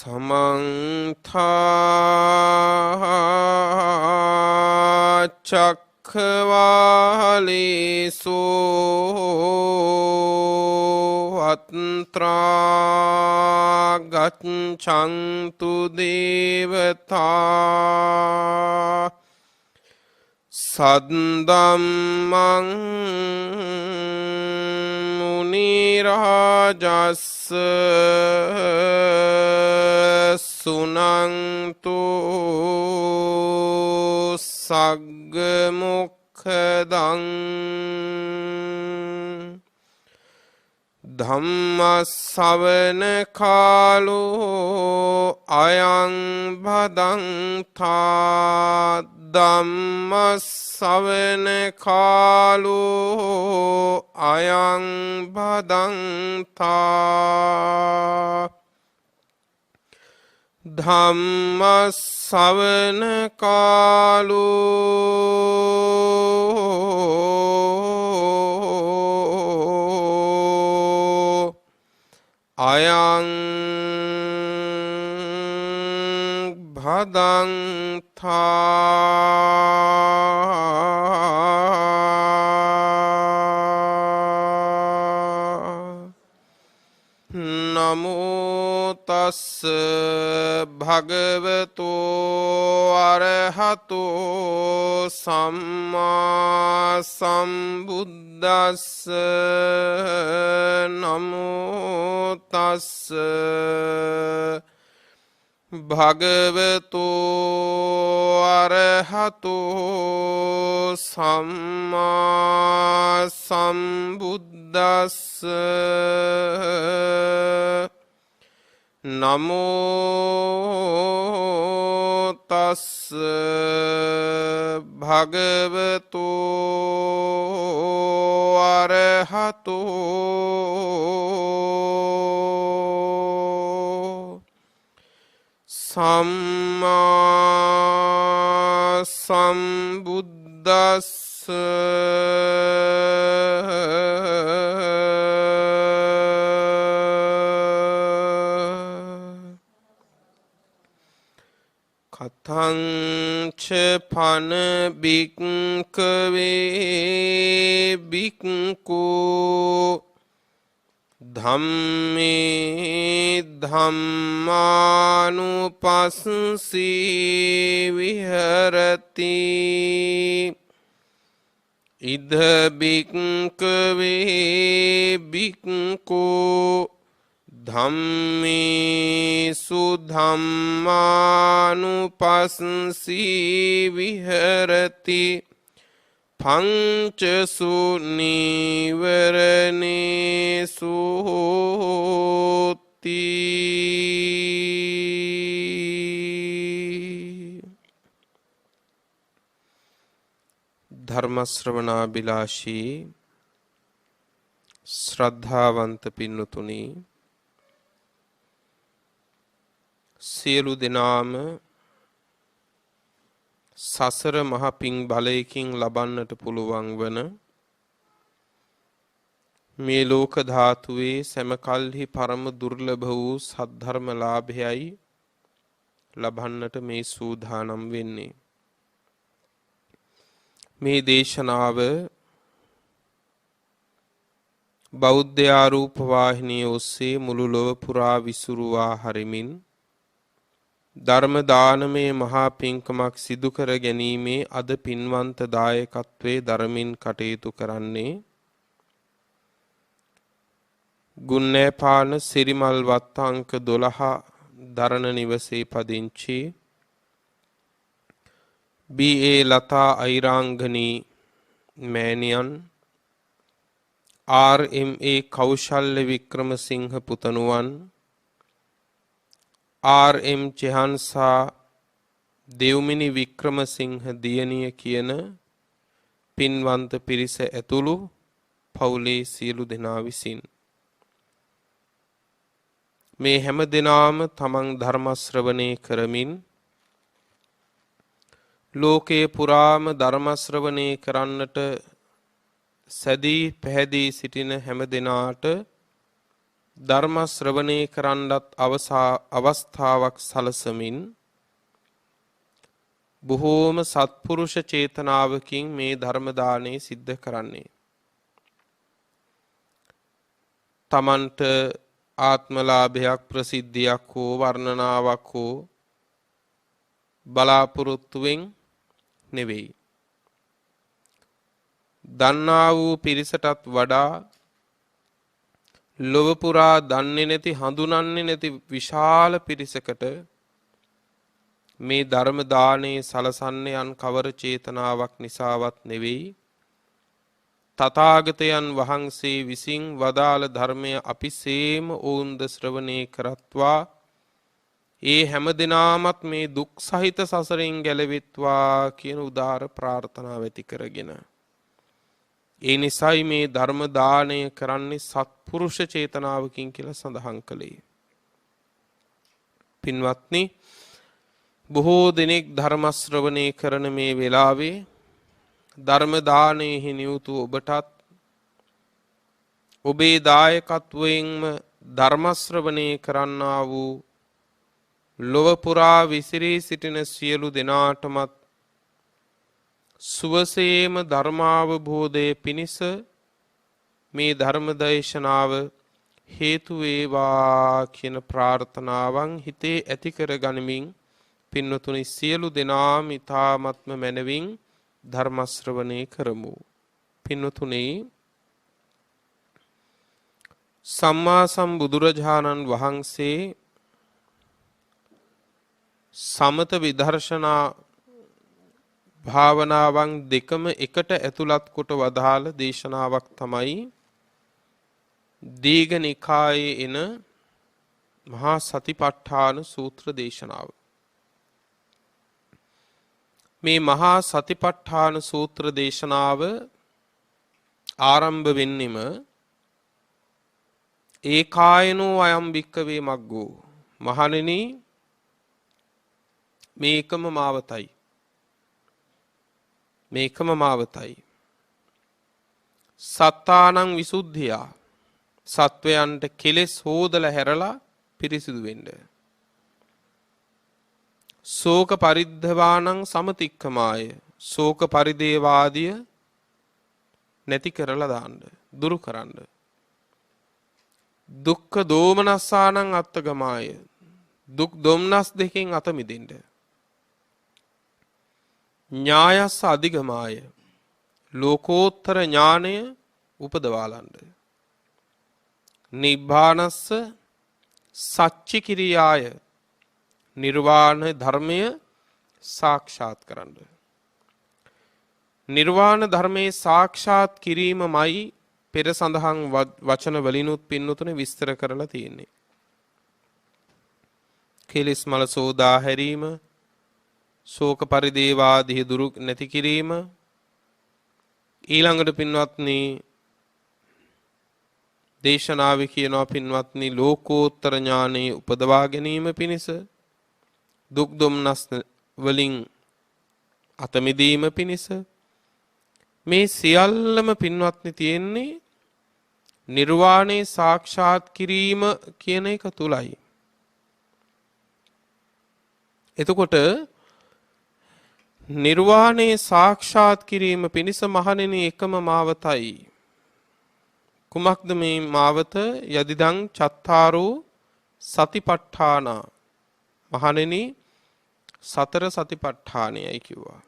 समन्था चक्रवालेषु अत्रा गच्छन्तु देवता सद्दम्मं मुनिराजस्य सुनन्तु सग्मुखदं धम्मश्रवण कालो अयं भदन्ता धम्मश्रवण कालो अयं भदन्ता धम्मश्रवण कालो अयं भदन्ता नमो तस् भगवतो अरहतो सम्मा सम्बुद्दस्स नमो तस् भगवतो अरहतो सम्मा सम्बुद्दस्स नमो तस् भगवतो अरहतो सम्मा सम्बुद्दस्स कथं च फन भिक्खवे भिक्खु धम्मे धम्मानुपस्सी विहरति इद भिक्खवे भिक्खु धम्मेषु धम्मानुपस्सी विहरति पंचसु निवरणेषु होति। धर्म श्रवणाभिलाषी श्रद्धावंत पिन्नुतुनी සියලු දෙනාම සසර මහ පිං බලයකින් ලබන්නට පුළුවන් වන මේ ලෝක ධාතුවේ සෑමකල්හි පරම දුර්ලභ වූ සද්ධර්ම ලාභයයි ලබන්නට මේ සූදානම් වෙන්නේ. මේ දේශනාව බෞද්ධ ආරූප වාහිනිය ඔස්සේ මුළු ලොව පුරා විසුරුවා හරිමින් ධර්ම දානමේ මහා පින්කමක් සිදු කර ගැනීමේ අද පින්වන්ත දායකත්වයේ ධර්මින් කටයුතු කරන්නේ ගුන්නේපාන සිරිමල් වත්තාංක 12 දරණ නිවසේ පදිංචි බී.ඒ. ලතා අයිරාංගනී මෑණියන් ආර්.එම්.ඒ. කෞශල්‍ය වික්‍රමසිංහ පුතණුවන් ආර්.එම්. චෙහන්සා දෙව්මිනි වික්‍රමසිංහ දියණිය කියන පින්වන්ත පිරිස ඇතුළු පවුලේ සියලු දෙනා විසින් මේ හැම දිනාම තමන් ධර්ම ශ්‍රවණය කරමින් ලෝකේ පුරාම ධර්ම ශ්‍රවණය කරන්නට සැදී පැහැදී සිටින හැම දිනාට ධර්ම ශ්‍රවණය කරන්නත් අවස්ථාවක් සලසමින් බොහෝම සත්පුරුෂ චේතනාවකින් මේ ධර්ම දානය සිද්ධ කරන්නේ. තමන්ට ආත්මලාභයක් ප්‍රසිද්ධියක් හෝ වර්ණනාවක් හෝ බලාපොරොත්තුවෙන් නෙවෙයි. දන්නා වූ පිරිසටත් වඩා ලොව පුරා දන්නේ නැති හඳුනන්නේ නැති විශාල පිරිසකට මේ ධර්ම දානේ සලසන්නේ යන් කවර චේතනාවක් නිසාවත් නෙවෙයි. තථාගතයන් වහන්සේ විසින් වදාළ ධර්මය අපි සේම ඕන්ද ශ්‍රවණය කරත්වා ඒ හැම දිනාමත් මේ දුක් සහිත සසරෙන් ගැලවෙත්වා කියන උදාර ප්‍රාර්ථනාව ඇති කරගෙන ඒ නිසයි මේ ධර්ම දාණය කරන්නේ සත්පුරුෂ චේතනාවකින් කියලා සඳහන් කළේ. පින්වත්නි, බොහෝ දෙනෙක් ධර්ම ශ්‍රවණය කරන මේ වෙලාවේ ධර්ම දානයේ නියුතු ඔබටත් ඔබේ දායකත්වයෙන්ම ධර්ම ශ්‍රවණය කරන්නා වූ ලොව පුරා විසිරී සිටින සියලු දෙනාටමත් සුවසේම ධර්මාවබෝධය පිණිස මේ ධර්ම දේශනාව හේතු වේවා කියන ප්‍රාර්ථනාවන් හිතේ ඇති කර ගනිමින් පින්වතුනි සියලු දෙනාම ඊ타ත්ම මැනවින් ධර්ම ශ්‍රවණය කරමු. පින්වතුනි, සම්මා සම්බුදුරජාණන් වහන්සේ සමත විදර්ශනා භාවනාවන් දෙකම එකට ඇතුළත් කොට වදාළ දේශනාවක් තමයි දීඝ නිකායේ එන මහා සතිපට්ඨාන සූත්‍ර දේශනාව. මේ මහා සතිපට්ඨාන සූත්‍ර දේශනාව ආරම්භ වෙන්නෙම ඒකායනෝ අයම් භික්කවේ මග්ගෝ, මහණෙනි මේකම මාවතයි, මේකම මාවතයි. සත්තානං විසුද්ධියා, සත්වයන්ට කෙලෙස් හෝදලා හැරලා පිරිසිදු වෙන්න. ශෝක පරිද්ධවානං සමතික්කමාය, ශෝක පරිදේවාදිය නැති කරලා දාන්න, දුරු කරන්න. දුක්ඛ දෝමනස්සානං අත්තගමාය, දුක් දොම්නස් දෙකෙන් අත මිදෙන්න. ඥායස්ස අධිගමාය, ලෝකෝත්තර ඥානය උපදවාලන්න. නිබ්බානස්ස සච්චි කිරියාය, නිර්වාණ ධර්මය සාක්ෂාත් කරන්න. නිර්වාණ ධර්මයේ සාක්ෂාත් කිරීමමයි පෙර සඳහන් වචන වලිනුත් පින්නතුනේ විස්තර කරලා තියෙන්නේ. කෙලෙස් මල සෝදා හැරීම, ශෝක පරිදේවාදී දුරු නැති කිරීම, ඊළඟට පින්වත්නි දේශනාවේ කියනවා පින්වත්නි ලෝකෝත්තර ඥානෙ උපදවා ගැනීම පිණිස, දුක් දුම්නස් වලින් අත මිදීම පිණිස, මේ සියල්ලම පින්වත්නි තියෙන්නේ නිර්වාණය සාක්ෂාත් කිරීම කියන එක තුලයි. එතකොට නිර්වාණය සාක්ෂාත් කිරීම පිණිස මහණෙනි එකම මාවතයි. කුමක්ද මේ මාවත? යදිදං චත්තාරෝ සතිපට්ඨාන, මහණෙනි සතර සතිපට්ඨානයයි කිව්වා.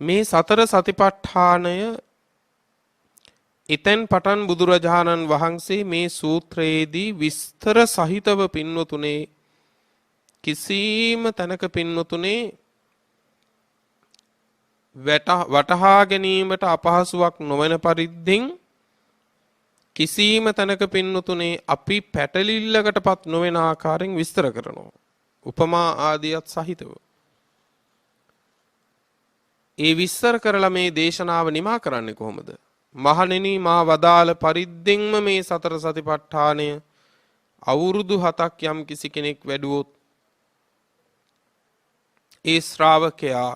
මේ සතර සතිපට්ඨානය එතෙන් පටන් බුදුරජාණන් වහන්සේ මේ සූත්‍රයේදී විස්තර සහිතව පින්වතුනේ කිසිම තැනක පින්වතුනේ වටහා ගැනීමට අපහසුයක් නොවන පරිද්දෙන් කිසිම තැනක පින්වතුනේ අපි පැටලිල්ලකටපත් නොවන ආකාරයෙන් විස්තර කරනවා. උපමා ආදියත් සහිතව. ඒ විස්තර කරලා මේ දේශනාව නිමා කරන්නේ කොහොමද? මහණෙනි මා වදාළ පරිද්දෙන්ම මේ සතර සතිපට්ඨානය අවුරුදු 7ක් යම් කිසි කෙනෙක් වැඩුවොත් ඒ ශ්‍රාවකයා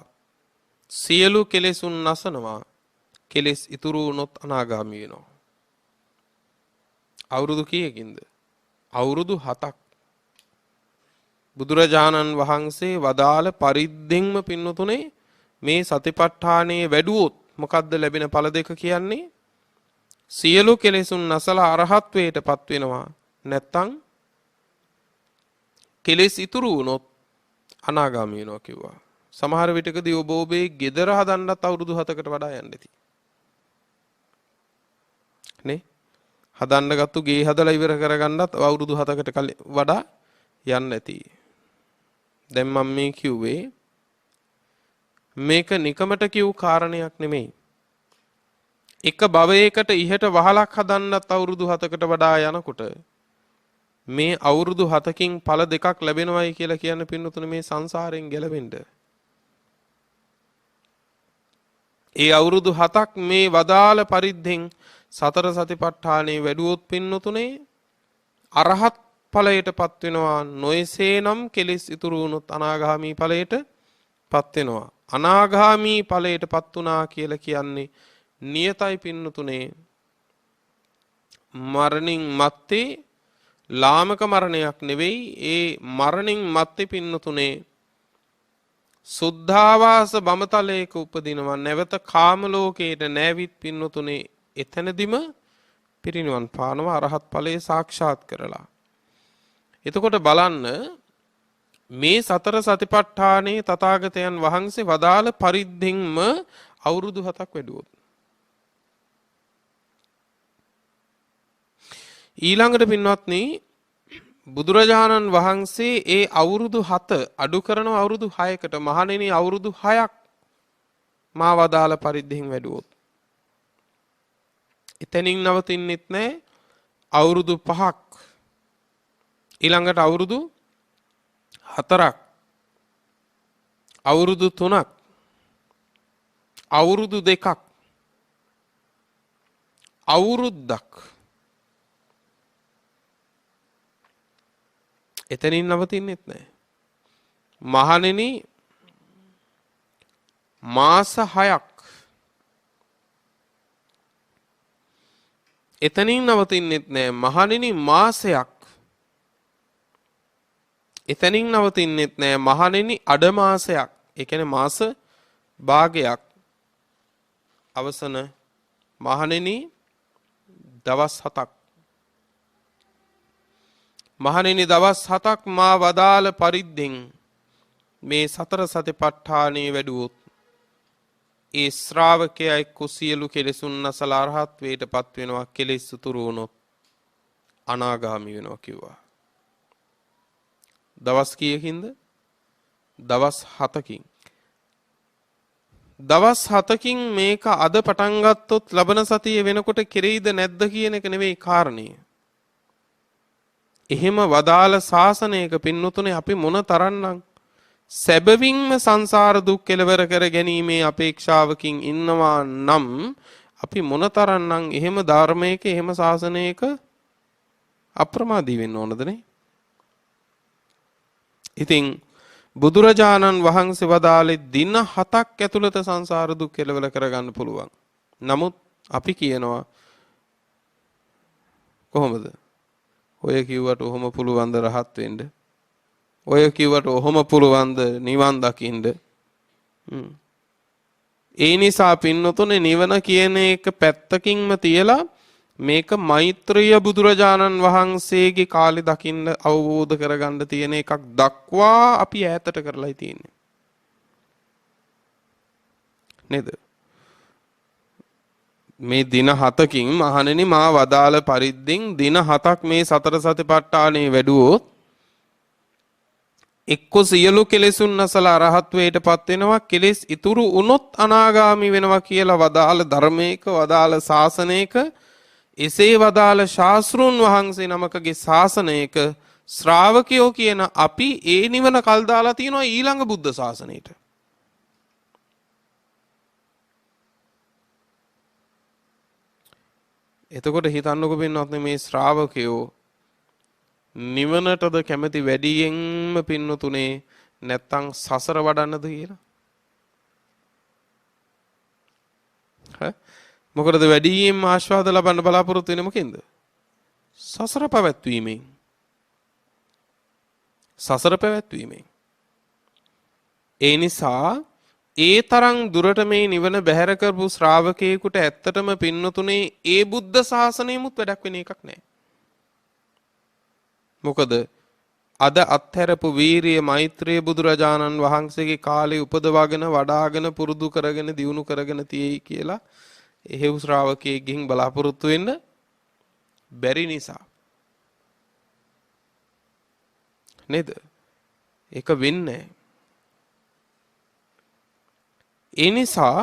සියලු කෙලෙසුන් නසනවා. කෙලෙස් ඉතුරු වුණොත් අනාගාමී වෙනවා. අවුරුදු කීයකින්ද? අවුරුදු 7ක්. බුදුරජාණන් වහන්සේ වදාළ පරිද්දෙන්ම පින්නතුනේ මේ සතිපට්ඨානයේ වැඩුවොත් මොකද්ද ලැබෙන ඵල දෙක කියන්නේ? සියලු කෙලෙසුන් නැසලා අරහත්වයට පත් වෙනවා. නැත්තම් කෙලෙස් ඉතුරු වුණොත් අනාගාමී වෙනවා කිව්වා. සමහර විටකදී ඔබ ඔබේ ගෙදර හදන්නත් අවුරුදු 7කට වඩා යන්න ඇති. නේ? හදන්න ගත්තු ගේ හදලා ඉවර කරගන්නත් අවුරුදු 7කට වඩා යන්න ඇති. දැන් මම මේ කිව්වේ මේක නිකමට කිව් කාරණයක් නෙමෙයි. එක භවයකට ඉහට වහලක් හදන්නත් අවුරුදු 7කට වඩා යනකොට මේ අවුරුදු 7කින් ඵල දෙකක් ලැබෙනවයි කියලා කියන පින්නතුනේ මේ සංසාරයෙන් ගැලවෙන්න. ඒ අවුරුදු 7ක් මේ වදාළ පරිද්දෙන් සතර සතිපට්ඨානේ වැඩුවොත් පින්නතුනේ අරහත් ඵලයටපත් වෙනවා. නොයසේනම් කෙලෙස් ඉතුරු වුණොත් අනාගාමී ඵලයටපත් වෙනවා. අනාගාමී ඵලයටපත් වුණා කියලා කියන්නේ නියතයි පින්නතුනේ. මරණින් මත්තේ ලාමක මරණයක් නෙවෙයි. ඒ මරණින් මත්තේ පින්නතුනේ සුද්ධාවාස බමතලයක උපදිනවා. නැවත කාම ලෝකයට නැවිත් පින්නතුනේ එතනදිම පිරිනිවන් පානවා අරහත් ඵලයේ සාක්ෂාත් කරලා. එතකොට බලන්න මේ සතර සතිපට්ඨානේ තථාගතයන් වහන්සේ වදාළ පරිද්දෙන්ම අවුරුදු 7ක් වැඩුවොත් ඊළඟට පින්වත්නි බුදුරජාණන් වහන්සේ ඒ අවුරුදු 7 අඩු කරන අවුරුදු 6කට මහණෙනි අවුරුදු 6ක් මා වදාළ පරිද්දෙන් වැඩුවොත් එතනින් නවතින්නෙත් නැහැ. අවුරුදු 5ක් ඊළඟට අවුරුදු 4ක් අවුරුදු 3ක් අවුරුදු 2ක් අවුරුද්දක් එතනින් නවතින්නෙත් නැහැ. මහණෙනි මාස 6ක් එතනින් නවතින්නෙත් නැහැ. මහණෙනි මාසයක් එතනින් නවතින්නෙත් නැහැ. මහණෙනි අඩ මාසයක් ඒ කියන්නේ මාස භාගයක් අවසන මහණෙනි දවස් 7ක් මහණෙනි දවස් 7ක් මා වදාළ පරිද්දෙන් මේ සතර සතිපට්ඨානේ වැඩුවොත් ඒ ශ්‍රාවකයා එක්ක සියලු කෙලෙසුන් නැසලා අරහත් වේටපත් වෙනවා. කෙලෙස් උතුරු වුණොත් අනාගාමී වෙනවා කිව්වා. දවස් කීයකින්ද? දවස් 7කින්. දවස් 7කින් මේක අද පටන් ගත්තොත් ලබන සතියේ වෙනකොට කෙරෙයිද නැද්ද කියන එක නෙවෙයි කාරණේ. එහෙම වදාළ ශාසනයක පින්නතුනේ අපි මොන තරම්නම් සැබවින්ම සංසාර දුක් කෙලවර කර ගැනීමේ අපේක්ෂාවකින් ඉන්නවා නම් අපි මොනතරම්නම් එහෙම ධර්මයක එහෙම ශාසනයක අප්‍රමාදී වෙන්න ඕනද නේ? ඉතින් බුදුරජාණන් වහන්සේ වදාළේ දින 7ක් ඇතුළත සංසාර දුක් කෙලවර කරගන්න පුළුවන්. නමුත් අපි කියනවා කොහොමද? ඔය කිව්වට ඔහොම පුළුවන් ද රහත් වෙන්න? ඔය කිව්වට ඔහොම පුළුවන්ද නිවන් දකින්න? ඒ නිසා පින්නතුනේ නිවන කියන එක පැත්තකින්ම තියලා මේක මෛත්‍රිය බුදුරජාණන් වහන්සේගේ කාලේ දකින්න අවබෝධ කරගන්න තියෙන එකක් දක්වා අපි ඈතට කරලායි තියෙන්නේ. නේද? මේ දින 7කින් මහණෙනි මා වදාළ පරිද්දෙන් දින 7ක් මේ සතර සතිපට්ඨානේ වැඩුවොත් එක්ක සියලු කෙලෙසුන් නැසලා අරහත් වේටපත් වෙනවා. කෙලෙස් ඉතුරු වුණොත් අනාගාමි වෙනවා කියලා වදාළ ධර්මයක වදාළ ශාසනයක එසේ වදාළ ශාස්ත්‍රුන් වහන්සේ නමකගේ ශාසනයක ශ්‍රාවකයෝ කියන අපි ඒ නිවන කල් දාලා තිනවා ඊළඟ බුද්ධ ශාසනයට. එතකොට හිතන්නකෝ පින්නත් මේ ශ්‍රාවකයෝ නිවනටද කැමති වැඩියෙන්ම පින්නතුනේ නැත්තම් සසර වඩන්නද කියලා? මොකටද වැඩියෙන්ම ආශාද ලබන්න බලාපොරොත්තු වෙන්නේ මොකෙන්ද? සසර පැවැත්වීමෙන්. සසර පැවැත්වීමෙන්. ඒ නිසා ඒ තරම් දුරට මේ නිවන බැහැර කරපු ශ්‍රාවකයෙකුට ඇත්තටම පින්නතුනේ ඒ බුද්ධ ශාසනයමුත් වැඩක් වෙන එකක් නැහැ. මොකද අද අත්හැරපු වීරිය මෛත්‍රිය බුදුරජාණන් වහන්සේගේ කාලේ උපදවාගෙන වඩාගෙන පුරුදු කරගෙන දියුණු කරගෙන තියෙයි කියලා එහෙව් ශ්‍රාවකයෙක්ගෙන් බලාපොරොත්තු වෙන්න බැරි නිසා නේද? ඒක වෙන්නේ. ඒ නිසා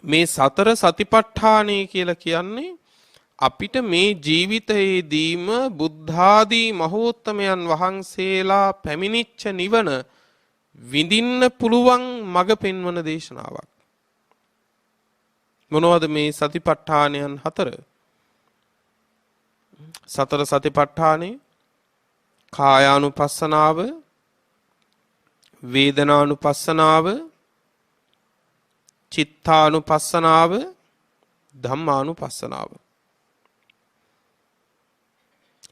මේ සතර සතිපට්ඨානය කියලා කියන්නේ අපිට මේ ජීවිතයේදීම බුද්ධාදී මහෝත්තමයන් වහන්සේලා පැමිණිච්ච නිවන විඳින්න පුළුවන් මඟ පෙන්වන දේශනාවක්. මොනවද මේ සතිපට්ඨානයන් හතර? සතර සතිපට්ඨානේ කායානුපස්සනාව, වේදනානුපස්සනාව, චිත්තානුපස්සනාව, ධම්මානුපස්සනාව.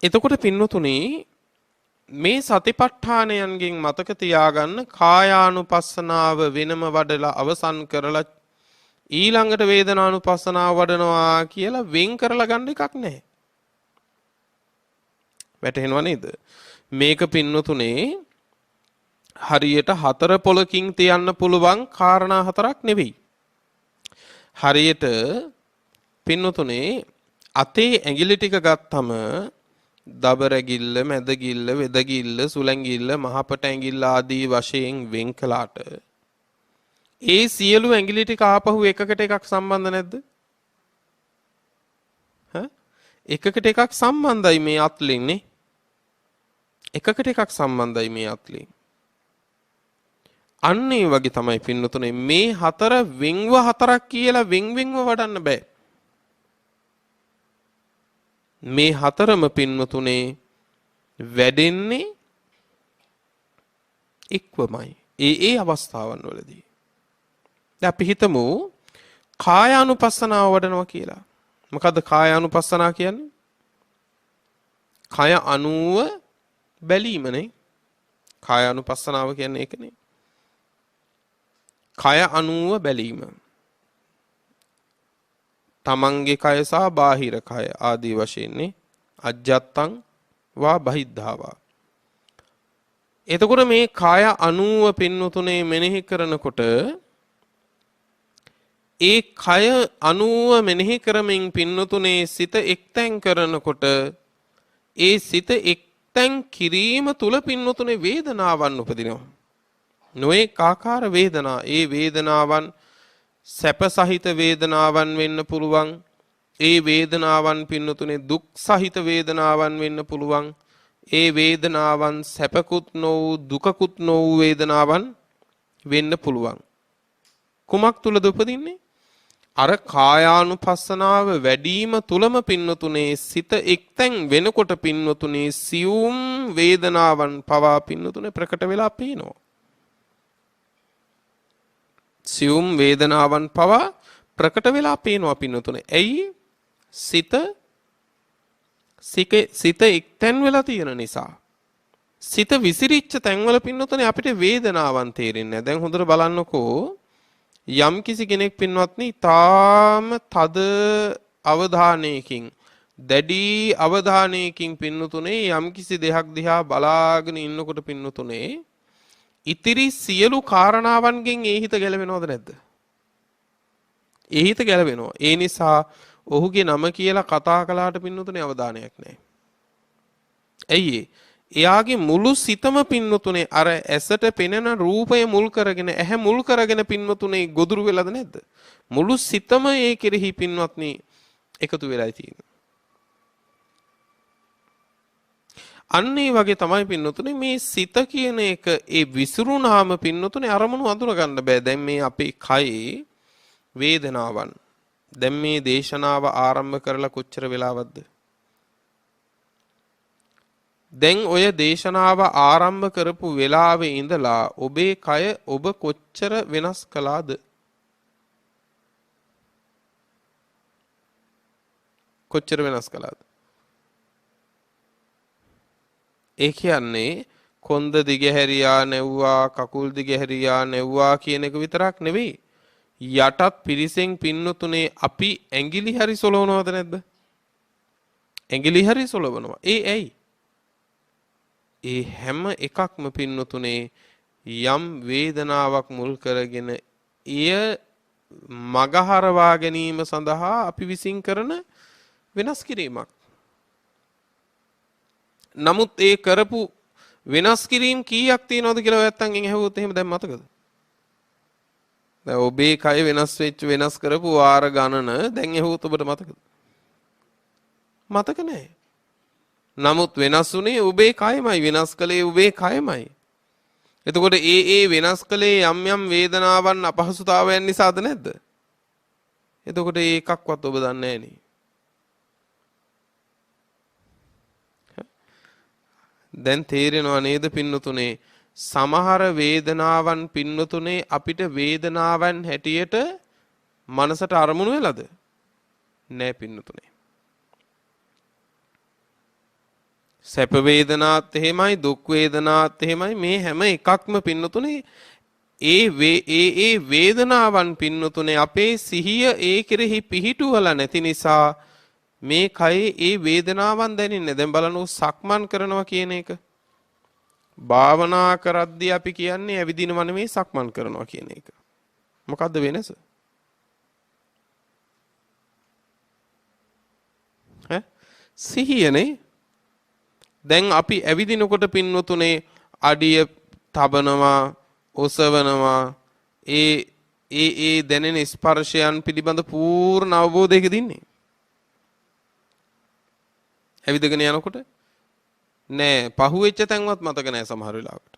එතකොට පින්නතුනේ මේ සතිපට්ඨානයන්ගෙන් මතක තියාගන්න කායානුපස්සනාව වෙනම වඩලා අවසන් කරලා ඊළඟට වේදනානුපස්සනාව වඩනවා කියලා වෙන් කරලා ගන්න එකක් නැහැ. වැටහෙනව නේද? මේක පින්නතුනේ හරියට හතර පොලකින් තියන්න පුළුවන් කාරණා හතරක් නෙවෙයි. හරියට පින්නතුනේ අතේ ඇඟිලි ටික ගත්තම දබරැගිල්ල, මැදගිල්ල, වෙදගිල්ල, සුලැඟිල්ල, මහපට ඇඟිල්ල ආදී වශයෙන් වෙන් කළාට ඒ සියලු ඇඟිලි ටික ආපහු එකකට එකක් සම්බන්ධ නැද්ද? එකකට එකක් සම්බන්ධයි මේ අත්ලෙන්නේ. එකකට එකක් සම්බන්ධයි මේ අත්ලෙන්. අන්න ඒ වගේ තමයි පින්නතුනේ මේ හතර වෙන්ව හතරක් කියලා වෙන්වෙන්ව වඩන්න බෑ. මේ හතරම පින්නතුනේ වැඩෙන්නේ එක්වමයි. ඒ අවස්ථාවන් වලදී. දැන් අපි හිතමු කායානුපස්සනාව වඩනවා කියලා. මොකද්ද කායානුපස්සනාව කියන්නේ? කය අනුව බැලීමනේ. කායානුපස්සනාව කියන්නේ ඒකනේ. කය අනුව බැලීම. තමන්ගේ කය සහ බාහිර කය ආදී වශයෙන්නේ අජ්ජත්තං වා බහිද්ධාවා. එතකොට මේ කය අනුව පින්නතුනේ මෙනෙහි කරනකොට ඒ කය අනුව මෙනෙහි කරමින් පින්නතුනේ සිත එක්තැන් කරනකොට ඒ සිත එක්තැන් කිරීම තුල පින්නතුනේ වේදනාවන් උපදිනවා. නොඑක ආකාර වේදනා. ඒ වේදනාවන් සැප සහිත වේදනාවන් වෙන්න පුළුවන්. ඒ වේදනාවන් පින්නතුනේ දුක් සහිත වේදනාවන් වෙන්න පුළුවන්. ඒ වේදනාවන් සැපකුත් නොවූ දුකකුත් නොවූ වේදනාවන් වෙන්න පුළුවන්. කුමක් තුලද උපදින්නේ? අර කායානුපස්සනාව වැඩිම තුලම පින්නතුනේ සිත එක්තැන් වෙනකොට පින්නතුනේ සියුම් වේදනාවන් පවා පින්නතුනේ ප්‍රකට වෙලා පේනවා. සියුම් වේදනාවන් පවා ප්‍රකට වෙලා පේනවා පින්නතුනේ. ඇයි? සිත එක්තැන් වෙලා තියෙන නිසා. සිත විසිරිච්ච තැන්වල පින්නතුනේ අපිට වේදනාවන් තේරෙන්නේ නැහැ. දැන් හොඳට බලන්නකෝ. යම් කිසි කෙනෙක් පින්වත්නි තාම තද අවධානයකින් දැඩි අවධානයකින් පින්නතුනේ යම් කිසි දෙයක් දිහා බලාගෙන ඉන්නකොට පින්නතුනේ ඉතිරි සියලු කාරණාවන්ගෙන් ඒ හිත ගැලවෙනවද නැද්ද? ඒ හිත ගැලවෙනවා. ඒ නිසා ඔහුගේ නම කියලා කතා කළාට පින්නතුනේ අවධානයක් නැහැ. ඇයි ඒ? එයාගේ මුළු සිතම පින්නතුනේ අර ඇසට පෙනෙන රූපය මුල් කරගෙන ඇහැ මුල් කරගෙන පින්නතුනේ ගොදුරු වෙලාද නැද්ද? මුළු සිතම ඒ කෙරෙහි පින්වත්නි එකතු වෙලා තියෙනවා. අන්න ඒ වගේ තමයි පින්නතුනේ මේ සිත කියන එක ඒ විසිරුණාම පින්නතුනේ අරමුණු අඳුර ගන්න බෑ. දැන් මේ අපේ කයේ වේදනාවන් දැන් මේ දේශනාව ආරම්භ කරලා කොච්චර වෙලාවක්ද? දැන් ඔය දේශනාව ආරම්භ කරපු වෙලාවේ ඉඳලා ඔබේ කය ඔබ කොච්චර වෙනස් කළාද? කොච්චර වෙනස් කළාද? ඒ කියන්නේ කොන්ද දිගහැරියා නෙව්වා කකුල් දිගහැරියා නෙව්වා කියන එක විතරක් නෙවෙයි. යටත් පිරිසෙන් පින්නතුනේ අපි ඇඟිලි හරි සොලවනවද නැද්ද? ඇඟිලි හරි සොලවනවා. ඒ ඇයි? ඒ හැම එකක්ම පින්නතුනේ යම් වේදනාවක් මුල් කරගෙන එය මගහරවා ගැනීම සඳහා අපි විසින් කරන වෙනස් කිරීමක්. නමුත් ඒ කරපු වෙනස් කිරීම කීයක් තියෙනවද කියලා ඔයත්තන්ගෙන් අහුවොත් එහෙම දැන් මතකද? දැන් ඔබේ කය වෙනස් වෙච්ච වෙනස් කරපු වාර ගණන දැන් අහුවොත් ඔබට මතකද? මතක නැහැ. නමුත් වෙනස් වුණේ ඔබේ කයමයි, වෙනස් කළේ ඔබේ කයමයි. එතකොට ඒ වෙනස් කළේ යම් යම් වේදනාවන් අපහසුතාවයන් නිසාද නැද්ද? එතකොට ඒකක්වත් ඔබ දන්නේ නැහැ නේ. දැන් තේරෙනව නේද පින්නතුනේ? සමහර වේදනාවන් පින්නතුනේ අපිට වේදනාවන් හැටියට මනසට අරමුණු වෙලාද? නෑ පින්නතුනේ. සැප වේදනාත් එහෙමයි, දුක් වේදනාත් එහෙමයි. මේ හැම එකක්ම පින්නතුනේ ඒ වේදනාවන් පින්නතුනේ අපේ සිහිය ඒ කෙරෙහි පිහිටුවලා නැති නිසා මේ කයේ ඒ වේදනාවන් දැනෙන්නේ. දැන් බලන්න සක්මන් කරනවා කියන එක. භාවනා කරද්දී අපි කියන්නේ ඇවිදිනව නෙමෙයි සක්මන් කරනවා කියන එක. මොකද්ද වෙනස? සිහියනේ. දැන් අපි ඇවිදිනකොට පින්නතුනේ අඩිය තබනවා, ඔසවනවා, ඒ දැනෙන ස්පර්ශයන් පිළිබඳ පූර්ණ අවබෝධයක දින්නේ. ඇවිදගෙන යනකොට නෑ පහුවෙච්ච තැන්වත් මතක නෑ සමහර වෙලාවට.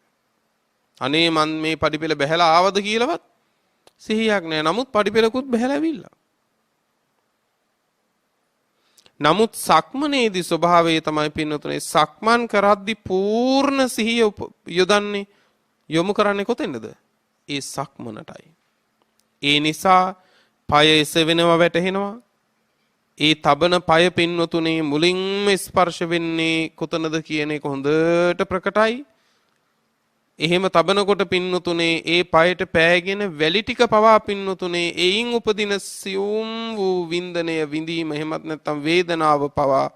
අනේ මන් මේ පඩිපෙළ බැහැලා ආවද කියලාවත් සිහියක් නෑ. නමුත් පඩිපෙළකුත් බැහැලා ඇවිල්ලා. නමුත් සක්මනේදී ස්වභාවය තමයි පින්නතුනේ සක්මන් කරද්දී පූර්ණ සිහිය යොදන්නේ යොමු කරන්නේ කොතැනද? ඒ සක්මනටයි. ඒ නිසා පය එසවෙනවා වැටෙනවා. ඒ තබන පය පින්නතුනේ මුලින්ම ස්පර්ශ වෙන්නේ කොතනද කියන එක හොඳට ප්‍රකටයි. එහෙම තබනකොට පින්නතුනේ ඒ පයට පෑගෙන වැලි ටික පවා පින්නතුනේ එයින් උපදින සියුම් වූ වින්දනය විඳීම එහෙමත් නැත්නම් වේදනාව පවා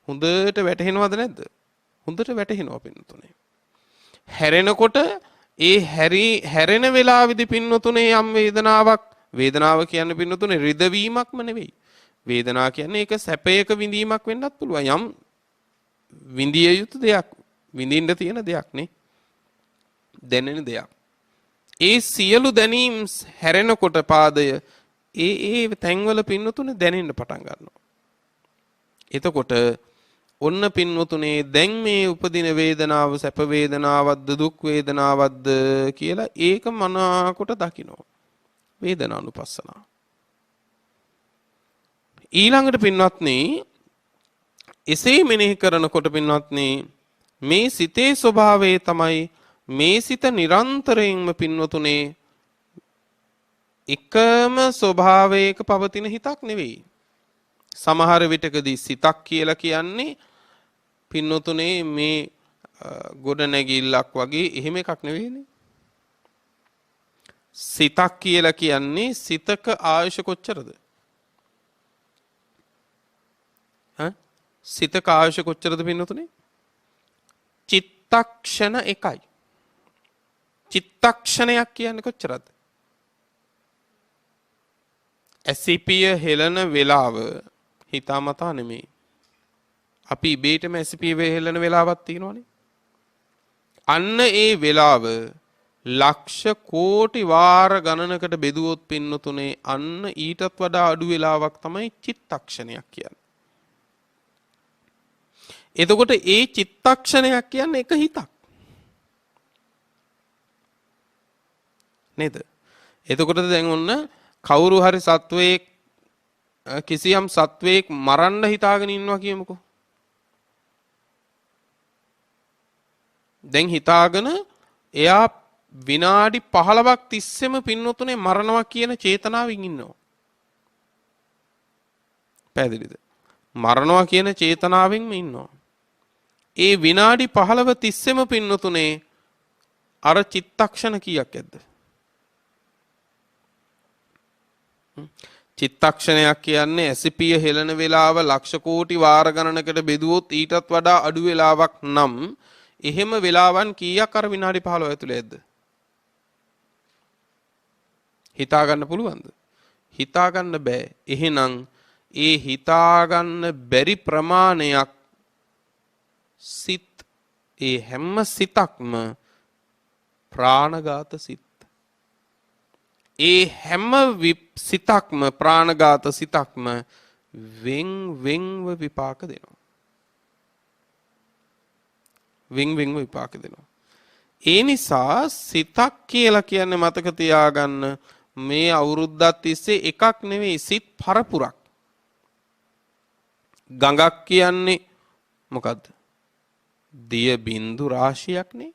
හොඳට වැටහෙනවද නැද්ද? හොඳට වැටහෙනවා පින්නතුනේ. හැරෙනකොට ඒ හැරෙන වෙලාවේදී පින්නතුනේ යම් වේදනාව කියන්නේ පින්නතුනේ රිදවීමක්ම නෙවෙයි. වේදනාව කියන්නේ ඒක සැපයක විඳීමක් වෙන්නත් පුළුවන්. යම් විඳිය යුතු දෙයක්, විඳින්න තියෙන දෙයක් නේ. දැනෙන දෙයක්. ඒ සියලු දැනීම් හැරෙනකොට පාදය ඒ තැන්වල පින්නතුනේ දැනෙන්න පටන් ගන්නවා. එතකොට ඔන්න පින්නතුනේ දැන් මේ උපදින වේදනාව සැප වේදනාවක්ද දුක් වේදනාවක්ද කියලා ඒක මනාකොට දකිනවා. වේදනානුපස්සනාව. ඊළඟට පින්වත්නි එසේ මෙනෙහි කරනකොට පින්වත්නි මේ සිතේ ස්වභාවය තමයි මේ සිත නිරන්තරයෙන්ම පින්වතුනේ එකම ස්වභාවයක පවතින හිතක් නෙවෙයි. සමහර විටකදී සිතක් කියලා කියන්නේ පින්වතුනේ මේ ගොඩනැගිල්ලක් වගේ එහෙම එකක් නෙවෙයිනේ. සිතක් කියලා කියන්නේ සිතක ආයුෂ කොච්චරද? සිතක ආයුෂ කොච්චරද පින්නතුනේ? චිත්තක්ෂණ එකයි. චිත්තක්ෂණයක් කියන්නේ කොච්චරද? ඇසිපිය හෙලන වෙලාව හිතාමතා නෙමෙයි. අපි ඉබේටම ඇසිපිය හෙලන වෙලාවක් තියෙනවනේ. අන්න ඒ වෙලාව ලක්ෂ කෝටි වාර ගණනකට බෙදුවොත් පින්නතුනේ අන්න ඊටත් වඩා අඩු වෙලාවක් තමයි චිත්තක්ෂණයක් කියන්නේ. එතකොට ඒ චිත්තක්ෂණයක් කියන්නේ එක හිතක්. නේද? එතකොට දැන් ඔන්න කවුරු හරි සත්වයක් කිසියම් සත්වයක් මරන්න හිතාගෙන ඉන්නවා කියමුකෝ. දැන් හිතාගෙන එයා විනාඩි 15ක් තිස්සෙම පින්නතුනේ මරනවා කියන චේතනාවෙන් ඉන්නවා. පැහැදිලිද? මරනවා කියන චේතනාවෙන්ම ඉන්නවා. ඒ විනාඩි 15 තිස්සෙම පින්නතුනේ අර චිත්තක්ෂණ කීයක් ඇද්ද? චිත්තක්ෂණයක් කියන්නේ ඇසිපිය හෙළන වේලාව ලක්ෂ කෝටි වාර ගණනකට බෙදුවොත් ඊටත් වඩා අඩු වේලාවක් නම් එහෙම වේලාවන් කීයක් අර විනාඩි 15 ඇතුළේ ඇද්ද? හිතා ගන්න පුළුවන්ද? හිතා ගන්න බෑ. එහෙනම් ඒ හිතා ගන්න බැරි ප්‍රමාණයක් සිත්, ඒ හැම සිතක්ම ප්‍රාණඝාත සිත්. ඒ හැම සිතක්ම ප්‍රාණඝාත සිතක්ම වෙන්ව විපාක දෙනවා. වෙන්ව විපාක දෙනවා. ඒ නිසා සිතක් කියලා කියන්නේ මතක තියාගන්න මේ අවුරුද්දක් තිස්සේ එකක් නෙවෙයි සිත් පරපුරක්. ගඟක් කියන්නේ මොකද්ද? දිය බින්දු රාශියක්නේ.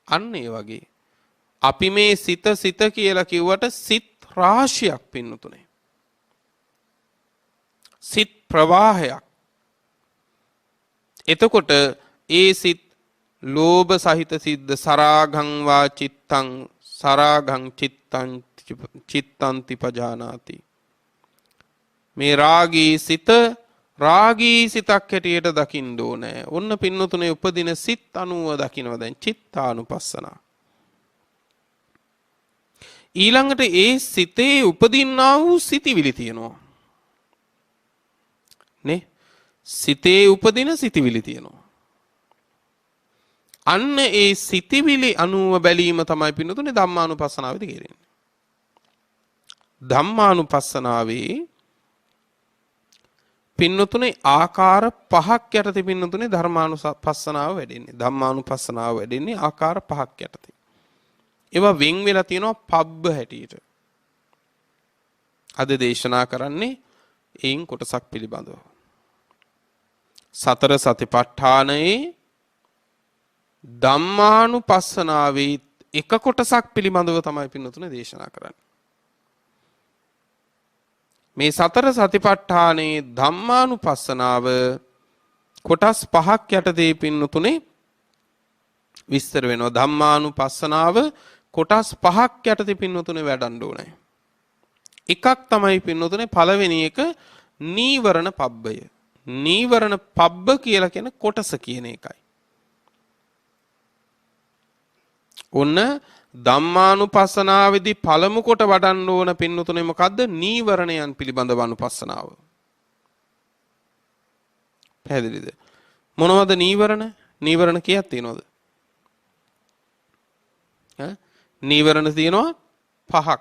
අන්න ඒ වගේ අපි මේ සිත කියලා කිව්වට සිත් රාශියක් පින්නතුනේ. සිත් ප්‍රවාහයක්. එතකොට ඒ සිත් ලෝභ සහිත සිද්ද සරාගං වා චිත්තං සරාගං චිත්තං තිපජානාති. මේ රාගී සිත රාගී සිතක් හැටියට දකින්න ඕනේ. ඔන්න පින්නතුනේ උපදින සිත් 90 දකින්නවා දැන් චිත්තානුපස්සනා. ඊළඟට ඒ සිතේ උපදින්නා වූ සිතිවිලි තියෙනවා. නේ? සිතේ උපදින සිතිවිලි තියෙනවා. අන්න ඒ සිතිවිලි අනුව බැලීම තමයි පින්නතුනේ ධම්මානුපස්සනාවේදී කෙරෙන්නේ. ධම්මානුපස්සනාවේ පින්නතුනේ ආකාර පහක් යටතේ පින්නතුනේ ධර්මානුපස්සනාව වැඩෙන්නේ. ධම්මානුපස්සනාව වැඩෙන්නේ ආකාර පහක් යටතේ. ඒවා වෙන් වෙලා තියෙනවා පබ්බ හැටියට. අද දේශනා කරන්නේ එයින් කොටසක් පිළිබඳව. සතර සතිපට්ඨානයේ ධම්මානුපස්සනාවේ එක කොටසක් පිළිබඳව තමයි පින්නතුනේ දේශනා කරන්නේ. මේ සතර සතිපට්ඨානයේ ධම්මානුපස්සනාව කොටස් පහක් යටතේ පින්නතුනේ විස්තර වෙනවා. ධම්මානුපස්සනාව කොටස් පහක් යටතේ පින්නතුනේ වැඩන්න ඕනේ. එකක් තමයි පින්නතුනේ පළවෙනි එක නීවරණ පබ්බය. නීවරණ පබ්බ කියලා කියන කොටස කියන එකයි. ඔන්න ධම්මානුපස්සනාවේදී පළමු කොට වඩන්න ඕන පින්නතුනේ මොකද්ද? නීවරණයන් පිළිබඳව අනුපස්සනාව. පැහැදිලිද? මොනවද නීවරණ? නීවරණ කීයක් තියෙනවද? නීවරණ තියෙනවා පහක්.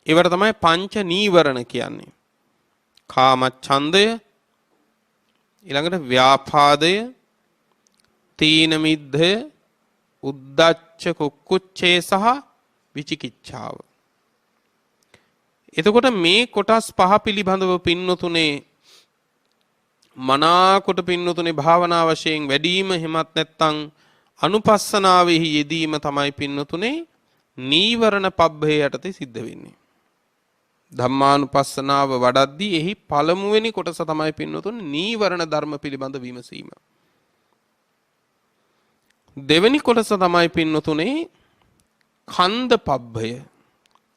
ඒවට තමයි පංච නීවරණ කියන්නේ. කාමච්ඡන්දය, ඊළඟට ව්‍යාපාදය, තීන මිද්ධය, උද්ධච්ච කුක්කුච්චේ සහ විචිකිච්ඡාව. එතකොට මේ කොටස් පහ පිළිබඳව පින්නතුනේ මනාකොට පින්නතුනේ භාවනා වශයෙන් වැඩිම හිමත් නැත්තම් අනුපස්සනාවෙහි යෙදීම තමයි පින්නතුනේ නීවරණ පබ්බේ යටතේ සිද්ධ වෙන්නේ. ධම්මානුපස්සනාව වඩද්දී එහි පළමුවෙනි කොටස තමයි පින්නතුනේ නීවරණ ධර්ම පිළිබඳ විමසීම. දෙවෙනි කොටස තමයි පින්නතුනේ කන්ද පබ්බය.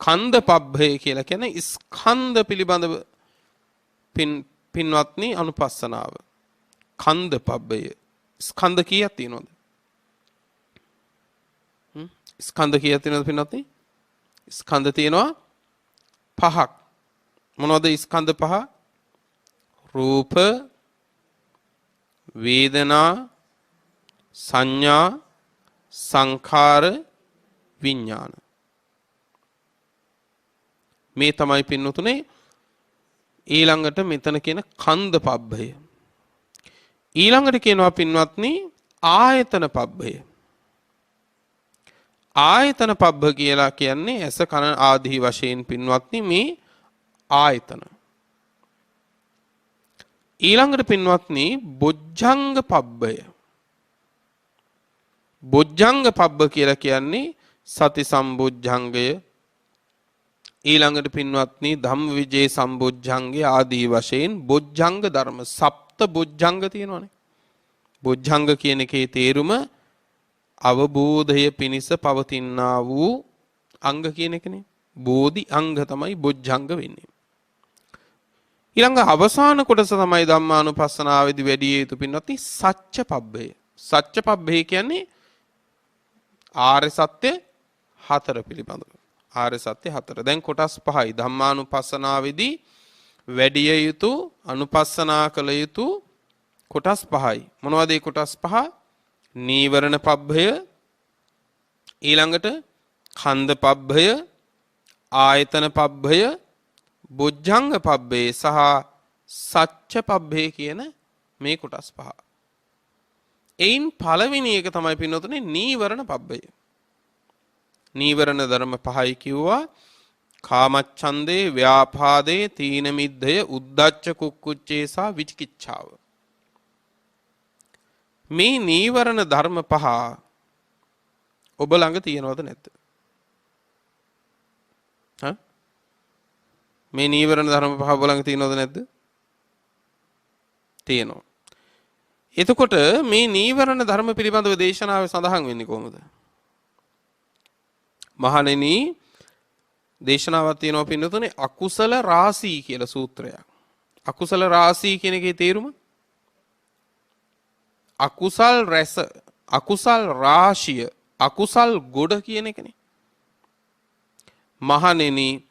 කන්ද පබ්බය කියලා කියන්නේ ස්කන්ධ පිළිබඳව පින්වත්නි අනුපස්සනාව. කන්ද පබ්බය. ස්කන්ධ කීයක් තියෙනවද? ස්කන්ධ කීයක් තියෙනවද පින්වත්නි? ස්කන්ධ තියෙනවා පහක්. මොනවද ස්කන්ධ පහ? රූප, වේදනා, සංඥා, සංඛාර, විඥාන. මේ තමයි පින්නතුනේ ඊළඟට මෙතන කියන කන්ද පබ්බය. ඊළඟට කියනවා පින්වත්නි ආයතන පබ්බය. ආයතන පබ්බ කියලා කියන්නේ ඇස කන ආදී වශයෙන් පින්වත්නි මේ ආයතන. ඊළඟට පින්වත්නි බොජ්ජංග පබ්බය. බොජ්ජංග පබ්බ කියලා කියන්නේ සති සම්බොජ්ජංගය. ඊළඟට පින්වත්නි ධම්මවිජේ සම්බොජ්ජංගය ආදී වශයෙන් බොජ්ජංග ධර්ම සප්ත බොජ්ජංග තියෙනවානේ. බොජ්ජංග කියන එකේ තේරුම අවබෝධය පිණිස පවතිනා වූ අංග කියන එකනේ. බෝධි අංග තමයි බොජ්ජංග වෙන්නේ. ඊළඟ අවසාන කොටස තමයි ධම්මානුපස්සනාවේදී වැඩි යුතු පින්වත්නි සත්‍ය පබ්බය. සත්‍ය පබ්බය කියන්නේ ආර්ය සත්‍ය හතර පිළිබඳව. ආර්ය සත්‍ය හතර. දැන් කොටස් පහයි ධම්මානුපස්සනාවේදී වැඩි යුතු අනුපස්සනා කළ යුතු කොටස් පහයි. මොනවද ඒ කොටස් පහ? නීවරණ පබ්බය, ඊළඟට ඛණ්ඩ පබ්බය, ආයතන පබ්බය, බොජ්ජංග පබ්බේ සහ සච්ච පබ්බේ කියන මේ කොටස් පහ. එයින් පළවෙනි එක තමයි පින්නතුනේ නීවරණ පබ්බය. නීවරණ ධර්ම පහයි කිව්වා. කාමච්ඡන්දේ, ව්‍යාපාදේ, තීන මිද්ධය, උද්ධච්ච කුක්කුච්චේ සහ විචිකිච්ඡාව. මේ නීවරණ ධර්ම පහ ඔබ ළඟ තියෙනවද නැද්ද? මේ නීවරණ ධර්ම පහ ඔබ ළඟ තියෙනවද නැද්ද? තියෙනවා. එතකොට මේ නීවරණ ධර්ම පිළිබඳව දේශනාවේ සඳහන් වෙන්නේ කොහොමද? මහණෙනි, දේශනාවක් තියෙනවා පින්නතුනේ අකුසල රාශී කියලා සූත්‍රයක්. අකුසල රාශී කියන එකේ තේරුම අකුසල් රැස, අකුසල් රාශිය, අකුසල් ගොඩ කියන එකනේ. මහණෙනි,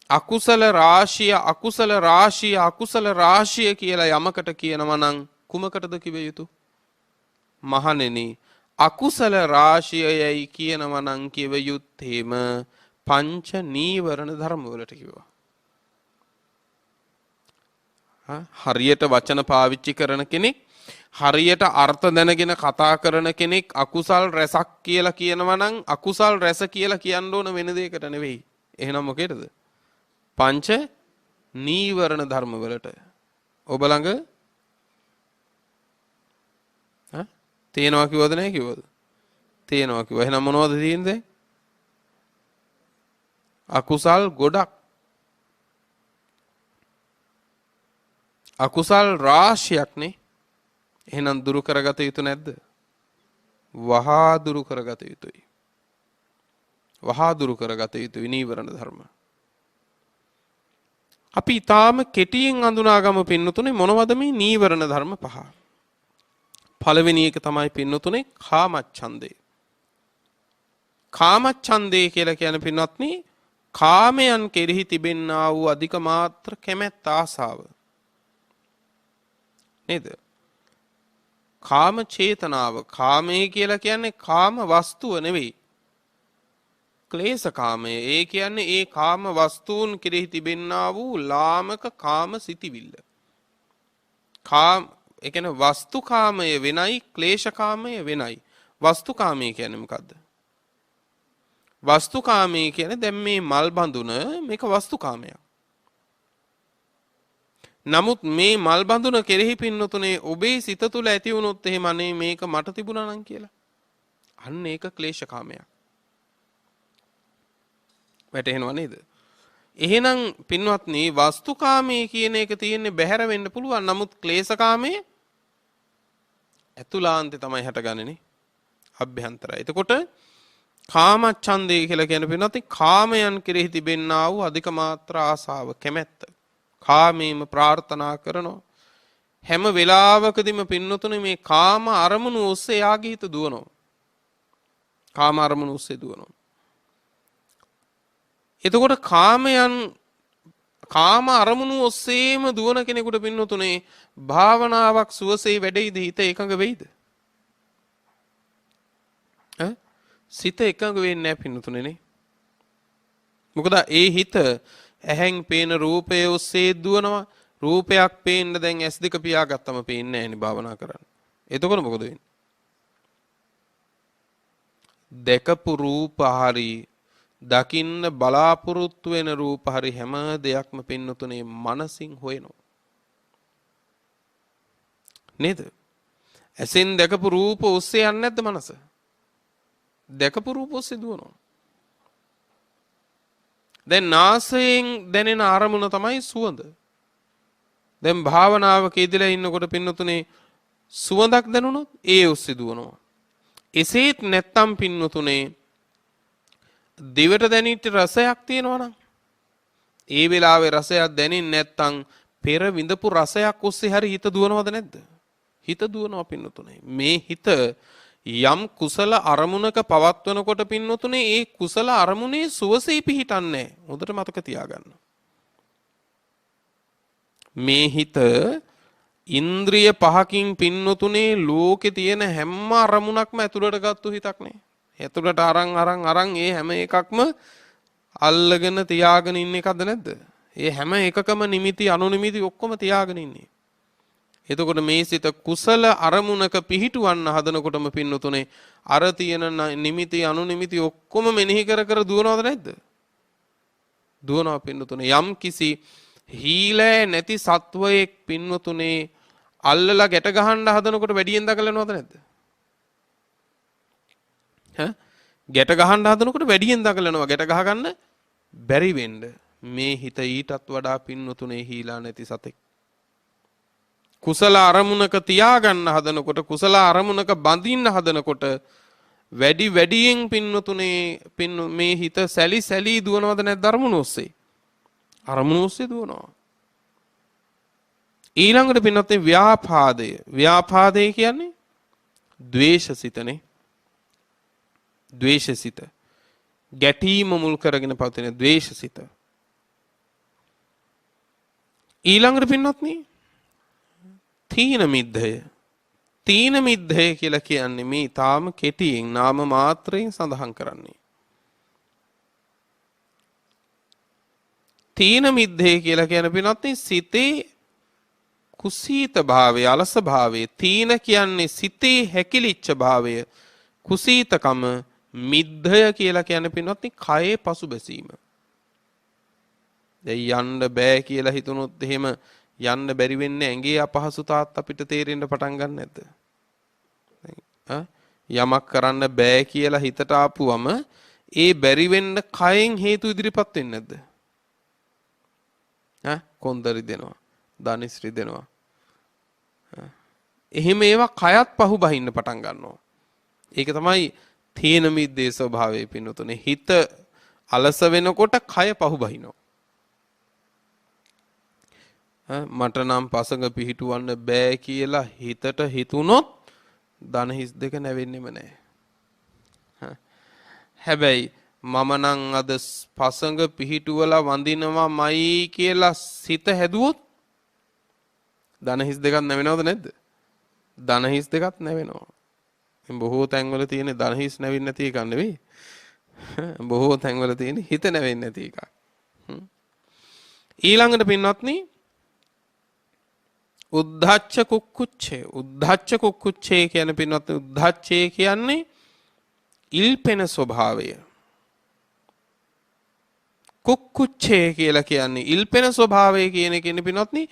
අකුසල රාශිය, අකුසල රාශිය, අකුසල රාශිය කියලා යමකට කියනවා නම් කුමකටද කිව යුතු? මහණෙනි, අකුසල රාශියයි කියනවා නම් කිව යුත්තේම පංච නීවරණ ධර්ම වලට කිව්වා. හරියට වචන පාවිච්චි කරන කෙනෙක්, හරියට අර්ථ දැනගෙන කතා කරන කෙනෙක් අකුසල් රැසක් කියලා කියනවා නම් අකුසල් රැස කියලා කියන්න ඕන වෙන දෙයකට නෙවෙයි. එහෙනම් මොකේද? පංච නීවරණ ධර්ම වලට. ඔබ ළඟ තේනවා කිව්වද නැහැ කිව්වද? තේනවා කිව්වා. එහෙනම් මොනවද තියෙන්නේ? අකුසල් ගොඩක්. අකුසල් රාශියක් නේ. එහෙනම් දුරු කරගත යුතු නැද්ද? වහා දුරු කරගත යුතුයි. වහා දුරු කරගත යුතුයි නීවරණ ධර්ම. අපි ඊටාම කෙටියෙන් අඳුනාගමු පින්නතුනේ මොනවද මේ නීවරණ ධර්ම පහ. පළවෙනි එක තමයි පින්නතුනේ කාමච්ඡන්දේ. කාමච්ඡන්දේ කියලා කියන පින්වත්නි කාමයන් කෙරෙහි තිබෙන්නා වූ අධික මාත්‍ර කැමැත්ත ආසාව. නේද? කාම චේතනාව. කාමයේ කියලා කියන්නේ කාම වස්තුව නෙවෙයි. ක්ලේශ කාමය. ඒ කියන්නේ ඒ කාම වස්තුන් කෙරෙහි තිබෙන්නා වූ ලාමක කාම සිතිවිල්ල. ඒ කියන්නේ වස්තු කාමය වෙනයි, ක්ලේශ කාමය වෙනයි. වස්තු කාමය කියන්නේ මොකද්ද? වස්තු කාමය කියන්නේ දැන් මේ මල් බඳුන මේක වස්තු කාමයක්. නමුත් මේ මල් බඳුන කෙරෙහි පින්නතුනේ ඔබේ සිත තුළ ඇති වුණොත් එහෙම අනේ මේක මට තිබුණා නම් කියලා. අන්න ඒක ක්ලේශ කාමයක්. වැටහෙනව නේද? එහෙනම් පින්වත්නි වස්තුකාමයේ කියන එක තියෙන්නේ බැහැර වෙන්න පුළුවන්. නමුත් ක්ලේශකාමයේ ඇතුළාන්තේ තමයි හටගන්නේ. අභ්‍යන්තරය. එතකොට කාමච්ඡන්දේ කියලා කියන පින්වත්නි කාමයන් කෙරෙහි තිබෙන්නා වූ අධික මාත්‍රා ආසාව, කැමැත්ත. කාමීම ප්‍රාර්ථනා කරනවා. හැම වෙලාවකදීම පින්නතුනේ මේ කාම අරමුණු ඔස්සේ යාගේ හිත දුවනවා. කාම අරමුණු ඔස්සේ දුවනවා. එතකොට කාම අරමුණු ඔස්සේම දුවන කෙනෙකුට පින්නතුනේ භාවනාවක් සුවසේ වැඩෙයිද? හිත එකඟ වෙයිද? සිත එකඟ වෙන්නේ නැහැ පින්නතුනේ නේ. මොකද ඒ හිත ඇහෙන් පේන රූපය ඔස්සේ දුවනවා. රූපයක් පේන්න දැන් S2 පියාගත්තම පේන්නේ නැහැ නේ භාවනා කරන්න. එතකොට මොකද වෙන්නේ? දැකපු රූප හරි දකින්න බලාපොරොත්තු වෙන රූප හරි හැම දෙයක්ම පින්නතුනේ මනසින් හොයනවා. නේද? ඇසෙන් දැකපු රූප ඔස්සේ යන්නේ නැද්ද මනස? දැකපු රූප ඔස්සේ දුවනවා. දැන් නාසයෙන් දැනෙන අරමුණ තමයි සුවඳ. දැන් භාවනාවක ඉඳලා ඉන්නකොට පින්නතුනේ සුවඳක් දැනුණොත් ඒ ඔස්සේ දුවනවා. එසේත් නැත්තම් පින්නතුනේ දිවට දැනෙච්ච රසයක් තියෙනවා නම් ඒ වෙලාවේ රසයක් දැනෙන්නේ නැත්තම් පෙර විඳපු රසයක් ඔස්සේ හරි හිත දුවනවද නැද්ද? හිත දුවනවා පින්නතුනේ. මේ හිත යම් කුසල අරමුණක පවත්වනකොට පින්නතුනේ ඒ කුසල අරමුණේ සුවසේ පිහිටන්නේ. හොඳට මතක තියාගන්න. මේ හිත ඉන්ද්‍රිය පහකින් පින්නතුනේ ලෝකේ තියෙන හැම අරමුණක්ම ඇතුළට ගත්තු හිතක් නේ. ඇතුළට අරන් ඒ හැම එකක්ම අල්ලගෙන තියාගෙන ඉන්න එකක්ද නැද්ද? ඒ හැම එකකම නිමිති අනුනිමිති ඔක්කොම තියාගෙන ඉන්නේ. එතකොට මේ සිත කුසල අරමුණක පිහිටවන්න හදනකොටම පින්නතුනේ අර තියෙන නිමිති අනුනිමිති ඔක්කොම මෙනෙහි කර කර දුවනවද නැද්ද? දුවනවා පින්නතුනේ. යම් කිසි හීලෑ නැති සත්වයෙක් පින්නතුනේ අල්ලලා ගැට ගහන්න හදනකොට වැඩියෙන් දඟලනවද නැද්ද? ගැට ගහන්න හදනකොට වැඩියෙන් දඟලනවා. ගැට ගහ ගන්න බැරි වෙන්න. මේ හිත ඊටත් වඩා පින්නතුනේ හීලා නැති සතෙක්. කුසල අරමුණක තියාගන්න හදනකොට කුසල අරමුණක බඳින්න හදනකොට වැඩියෙන් පින්නතුනේ මේ හිත සැලි දුවනවද නැද්ද අරමුණ ඔස්සේ? අරමුණ ඔස්සේ දුවනවා. ඊළඟට පින්නත් ව්‍යාපාදය. ව්‍යාපාදය කියන්නේ ද්වේෂසිතනේ. ද්වේෂසිත. ගැටීම මුල් කරගෙන පවතින ද්වේෂසිත. ඊළඟට පින්නත්නි තීන මිද්ධය. තීන මිද්ධය කියලා කියන්නේ මේ තාම කෙටියෙන් නාම මාත්‍රයෙන් සඳහන් කරන්නේ. තීන මිද්ධය කියලා කියන පින්නත්නි සිතේ කුසීත භාවය, අලස භාවය. තීන කියන්නේ සිතේ හැකිලිච්ච භාවය, කුසීතකම. මිද්ධය කියලා කියන්නේ පින්නත්නි කයේ පසුබැසීම. දැන් යන්න බෑ කියලා හිතුනොත් එහෙම යන්න බැරි වෙන්නේ ඇඟේ අපහසුතාවත් අපිට තේරෙන්න පටන් ගන්න නැද්ද? යමක් කරන්න බෑ කියලා හිතට ආපුවම ඒ බැරි වෙන්න කයෙන් හේතු ඉදිරිපත් වෙන්නේ නැද්ද? කොන්දරි දෙනවා, දනිස්රි දෙනවා. එහෙම ඒවා කයත් පහු බහින්න පටන් ගන්නවා. ඒක තමයි තීන මිද්දේ ස්වභාවය පින්නතුනේ. හිත අලස වෙනකොට කය පහු බහිනවා. මට නම් පසඟ පිහිටවන්න බෑ කියලා හිතට හිතුනොත් ධන හිස් දෙක නැවෙන්නෙම නෑ. හැබැයි මම නම් අද පසඟ පිහිටුවලා වඳිනවාමයි කියලා සිත හැදුවොත් ධන හිස් දෙකක් නැවෙනවද නැද්ද? ධන හිස් දෙකක් නැවෙනවා. බොහෝ තැන්වල තියෙන ධන හිස් නැවෙන්නේ නැති එකක් නෙවෙයි. බොහෝ තැන්වල තියෙන හිත නැවෙන්නේ නැති එකක්. ඊළඟට පින්වත්නි උද්ධච්ච කුක්කුච්චේ. උද්ධච්ච කුක්කුච්චේ කියන පින්වත්නි උද්ධච්චේ කියන්නේ ඉල්පෙන ස්වභාවය. කුක්කුච්චේ කියලා කියන්නේ ඉල්පෙන ස්වභාවය කියන එකනේ පින්වත්නි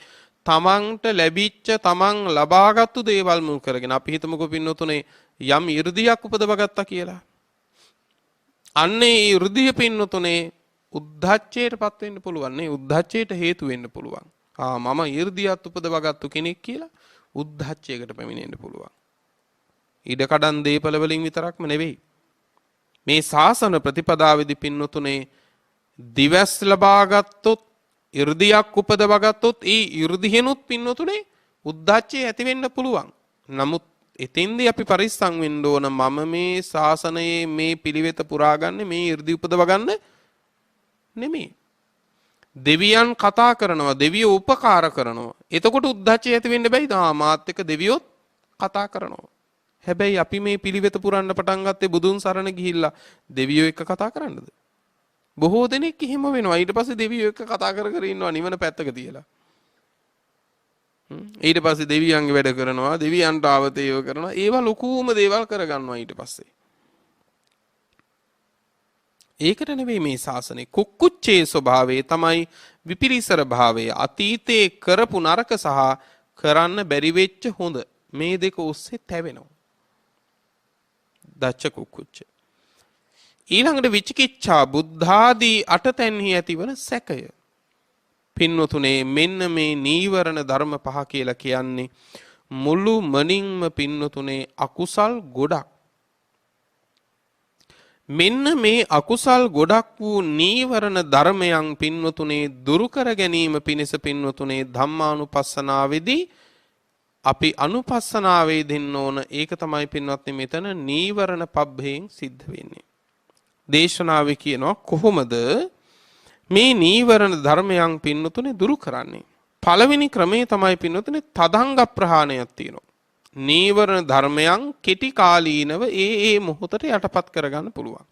තමන්ට ලැබිච්ච තමන් ලබාගත්තු දේවල් මුල් කරගෙන අපි හිතමුකෝ පින්නතුනේ යම් 이르දියක් උපදවගත්තා කියලා. අන්නේ 이르දිය පින්නතුනේ උද්ධච්චයටපත් වෙන්න පුළුවන් නේ. උද්ධච්චයට හේතු වෙන්න පුළුවන්. මම 이르දියක් උපදවගත්තු කෙනෙක් කියලා උද්ධච්චයකට පැමිණෙන්න පුළුවන්. ඉඩකඩම් දීපල වලින් විතරක්ම නෙවෙයි. මේ ශාසන ප්‍රතිපදාවේදී පින්නතුනේ දිවස් ලබාගත්තොත් 이르දියක් උපදවගත්තොත් ඒ 이르දිහෙනුත් පින්නතුනේ උද්ධච්චය ඇති වෙන්න පුළුවන්. නමුත් එතෙන්දී අපි පරිස්සම් වෙන්න ඕන මම මේ ශාසනයේ මේ පිළිවෙත පුරාගන්නේ මේ 이르දි උපදවගන්න නෙමෙයි. දෙවියන් කතා කරනවා, දෙවියෝ උපකාර කරනවා. එතකොට උද්ධච්චය ඇති වෙන්න බැයිද? මාත් එක්ක දෙවියොත් කතා කරනවා. හැබැයි අපි මේ පිළිවෙත පුරන්න පටන් ගත්තේ බුදුන් සරණ ගිහිල්ලා දෙවියෝ එක්ක කතා කරන්නද? බොහෝ දෙනෙක් එහෙම වෙනවා. ඊට පස්සේ දෙවියෝ එක්ක කතා කර කර ඉන්නවා නිවන පැත්තක තියලා. ඊට පස්සේ දෙවියන්ගේ වැඩ කරනවා, දෙවියන්ට ආවතේව කරනවා. ඒවා ලොකුම දේවල් කරගන්නවා ඊට පස්සේ. ඒකට නෙවෙයි මේ ශාසනේ. කුක්කුච්චේ ස්වභාවය තමයි විපිරිසර භාවය. අතීතේ කරපු නරක සහ කරන්න බැරි වෙච්ච හොඳ මේ දෙක ඔස්සේ තැවෙනවා. දච්ච කුක්කුච්ච. ඊළඟට විචිකිච්ඡා බුද්ධාදී අටතැන්හි ඇතිවන සැකය. පින්වතුනේ මෙන්න මේ නීවරණ ධර්ම පහ කියලා කියන්නේ මුළු මනින්ම පින්නතුනේ අකුසල් ගොඩක්. මෙන්න මේ අකුසල් ගොඩක් වූ නීවරණ ධර්මයන් පින්නතුනේ දුරු කර ගැනීම පිණිස පින්නතුනේ ධම්මානුපස්සනාවේදී අපි අනුපස්සනාවේ දෙන්න ඕන. ඒක තමයි පින්වත්නි මෙතන නීවරණ පබ්බයෙන් සිද්ධ වෙන්නේ. දේශනාවේ කියනවා කොහොමද මේ නීවරණ ධර්මයන් පින්නතුනේ දුරු කරන්නේ? පළවෙනි ක්‍රමේ තමයි පින්නතුනේ තදංග ප්‍රහාණයක් තියෙනවා. නීවරණ ධර්මයන් කෙටි කාලීනව ඒ මොහොතට යටපත් කරගන්න පුළුවන්.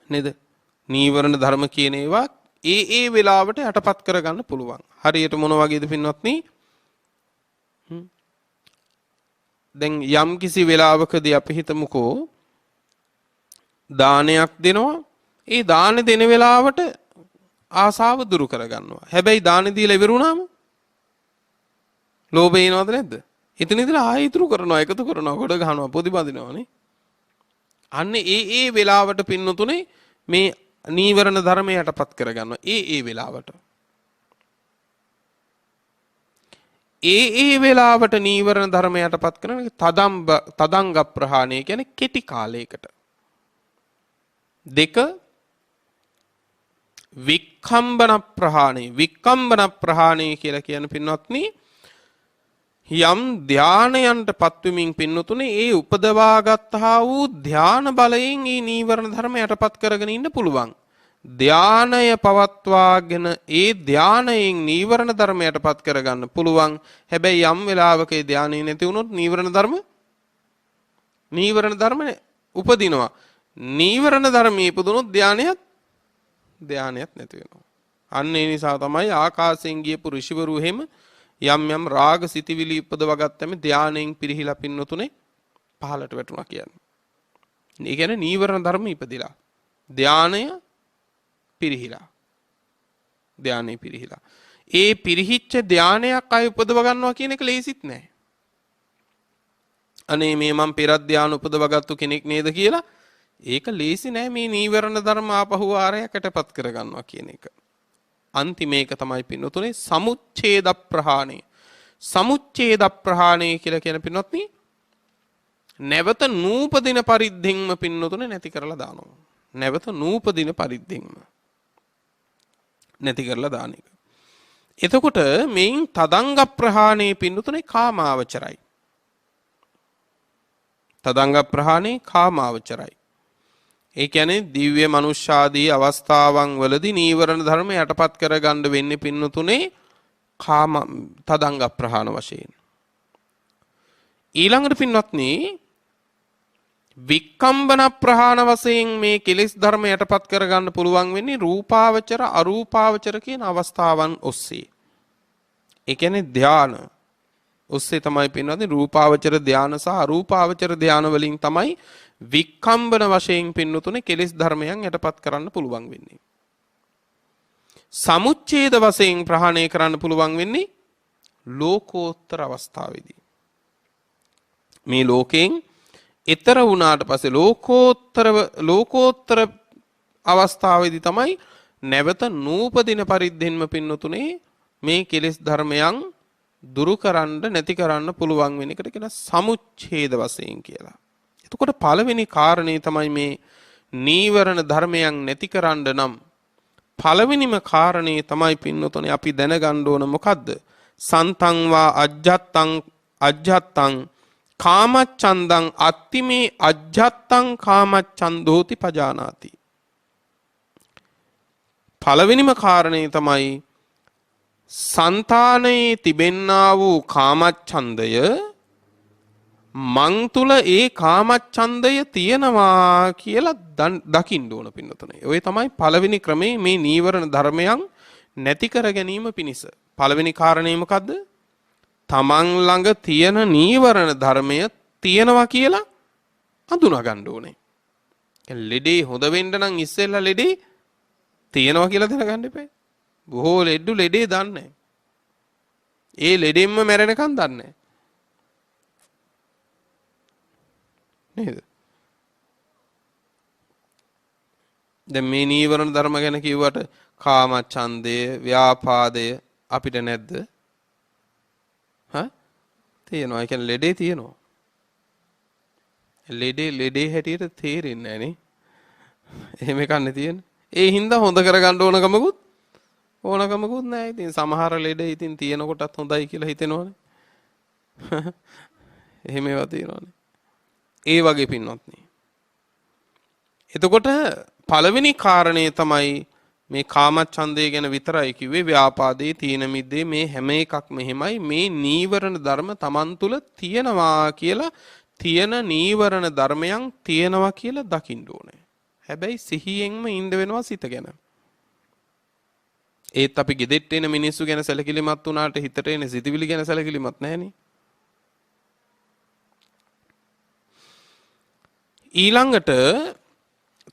නේද? නීවරණ ධර්ම කියන ඒවා ඒ වෙලාවට යටපත් කරගන්න පුළුවන්. හරියට මොන වගේද පින්වත්නි? දැන් යම් කිසි වෙලාවකදී අපි හිතමුකෝ දානයක් දෙනවා. ඒ දාන දෙන වෙලාවට ආසාව දුරු කරගන්නවා. හැබැයි දාන දීලා ඉවරුණාම ලෝභය එනවද නැද්ද? එතන ඉඳලා ආයෙ ඉතුරු කරනවා, එකතු කරනවා, ගොඩ ගහනවා, පොදි බඳිනවානේ. අන්න ඒ වෙලාවට පින්නතුනේ මේ නීවරණ ධර්මය යටපත් කරගන්නවා. ඒ වෙලාවට. ඒ වෙලාවට නීවරණ ධර්මය යටපත් කරන තදංග ප්‍රහාණය කියන්නේ කෙටි කාලයකට. දෙක වික්ඛම්බන ප්‍රහාණය. වික්ඛම්බන ප්‍රහාණය කියලා කියන පින්වත්නි යම් ධානයන්ට පත්වමින් පින්නතුනේ ඒ උපදවා ගත්තා වූ ධාන බලයෙන් මේ නීවරණ ධර්ම යටපත් කරගෙන ඉන්න පුළුවන්. ධානය පවත්වාගෙන ඒ ධානයෙන් නීවරණ ධර්ම යටපත් කරගන්න පුළුවන්. හැබැයි යම් වෙලාවක ඒ ධානය නැති වුණොත් නීවරණ ධර්ම උපදිනවා. නීවරණ ධර්මයේ ඉපදුනොත් ධානයත් නැති වෙනවා. අන්න ඒ නිසා තමයි ආකාශයෙන් ගියපු ඍෂිවරු එහෙම යම් රාග සිතිවිලි උපදව ගත්තම ධානයෙන් පිරිහිලා පින්නතුනේ පහලට වැටුණා කියන්නේ. ඒ කියන්නේ නීවරණ ධර්ම ඉපදිලා ධානය පිරිහිලා. ඒ පිරිහිච්ච ධානයක් අය උපදව ගන්නවා කියන එක ලේසිත් නෑ. අනේ මේ මම පෙරත් ධාන උපදවගත්තු කෙනෙක් නේද කියලා ඒක ලේසි නෑ මේ නීවරණ ධර්ම ආපහු ආරයකටපත් කරගන්නවා කියන එක. අන්තිම එක තමයි පින්නතුනේ සමුච්ඡේද ප්‍රහාණය. සමුච්ඡේද ප්‍රහාණය කියලා කියන පින්නොත්නි නැවත නූපදින පරිද්දෙන්ම පින්නතුනේ නැති කරලා දානවා. නැවත නූපදින පරිද්දෙන්ම නැති කරලා දාන එක. එතකොට මේන් තදංග ප්‍රහාණය පින්නතුනේ කාමාවචරයි. තදංග ප්‍රහාණය කාමාවචරයි. ඒ කියන්නේ දිව්‍ය මනුෂ්‍යාදී අවස්ථාවන් වලදී නීවරණ ධර්ම යටපත් කරගන්න වෙන්නේ පින්නතුනේ කාම තදංග ප්‍රහාණ වශයෙන්. ඊළඟට පින්වත්නි වික්කම්බන ප්‍රහාණ වශයෙන් මේ කෙලෙස් ධර්ම යටපත් කරගන්න පුළුවන් වෙන්නේ රූපාවචර අරූපාවචර කියන අවස්ථාවන් ඔස්සේ. ඒ කියන්නේ ධාන ඔස්සේ තමයි පින්වත්නි රූපාවචර ධාන සහ අරූපාවචර ධාන වලින් තමයි වික්කම්බන වශයෙන් පින්නතුනේ කෙලෙස් ධර්මයන් යටපත් කරන්න පුළුවන් වෙන්නේ. සමුච්ඡේද වශයෙන් ප්‍රහාණය කරන්න පුළුවන් වෙන්නේ ලෝකෝත්තර අවස්ථාවේදී. මේ ලෝකයෙන් ඊතර වුණාට පස්සේ ලෝකෝත්තර අවස්ථාවේදී තමයි නැවත නූපදින පරිද්දෙන්ම පින්නතුනේ මේ කෙලෙස් ධර්මයන් දුරු කරන්න නැති කරන්න පුළුවන් වෙන එකට කියන සමුච්ඡේද වශයෙන් කියලා. එතකොට පළවෙනි කාරණේ තමයි මේ නීවරණ ධර්මයන් නැති කරන්න නම් පළවෙනිම කාරණේ තමයි පින්නතුනේ අපි දැනගන්න ඕන මොකද්ද? සන්තං වා අජ්ජත්තං කාමච්ඡන්දං අත්තිමේ අජ්ජත්තං කාමච්ඡන්දෝති පජානාති. පළවෙනිම කාරණේ තමයි సంతాනයේ තිබෙන්නා වූ කාමච්ඡන්දය මං තුල ඒ කාමච්ඡන්දය තියෙනවා කියලා දකින්න ඕන පින්නතුනේ. ඔය තමයි පළවෙනි ක්‍රමේ මේ නීවරණ ධර්මයන් නැති කර ගැනීම පිණිස. පළවෙනි කාරණේ මොකද්ද? තමන් ළඟ තියෙන නීවරණ ධර්මය තියෙනවා කියලා හඳුනා ගන්න ඕනේ. ලෙඩේ හොඳ වෙන්න නම් ඉස්සෙල්ලා ලෙඩේ තියෙනවා කියලා දැනගන්න එපා. බොහෝ ලෙඩේ දන්නේ. ඒ ලෙඩෙන්ම මැරෙනකන් දන්නේ. නේද? දැන් මේ නීවරණ ධර්ම ගැන කිව්වට කාමච්ඡන්දය, ව්‍යාපාදය අපිට නැද්ද? තියෙනවා. ඒ කියන්නේ ලෙඩේ තියෙනවා. ලෙඩේ හැටියට තේරෙන්නේ නැහනේ. එහෙම කන්නේ තියෙන්නේ. ඒ හින්දා හොඳ කරගන්න ඕනකමකුත් නැහැ. ඉතින් සමහර ලෙඩ ඉතින් තියෙන කොටත් හොඳයි කියලා හිතෙනවනේ. එහෙම ඒවා තියෙනවනේ. ඒ වගේ පින්වත්නි. එතකොට පළවෙනි කාරණේ තමයි මේ කාමච්ඡන්දය ගැන විතරයි කිව්වේ. ව්‍යාපාදේ තීන මිද්දේ මේ හැම එකක්ම එහෙමයි. මේ නීවරණ ධර්ම Taman තුල තියෙනවා කියලා තියෙන නීවරණ ධර්මයන් තියෙනවා කියලා දකින්න ඕනේ. හැබැයි සිහියෙන්ම ඉඳ වෙනවා සිත ගැන. ඒත් අපි ගෙදෙට්ට එන මිනිස්සු ගැන සැලකිලිමත් වුණාට හිතට එන සිතවිලි ගැන සැලකිලිමත් නැහෙනේ. ඊළඟට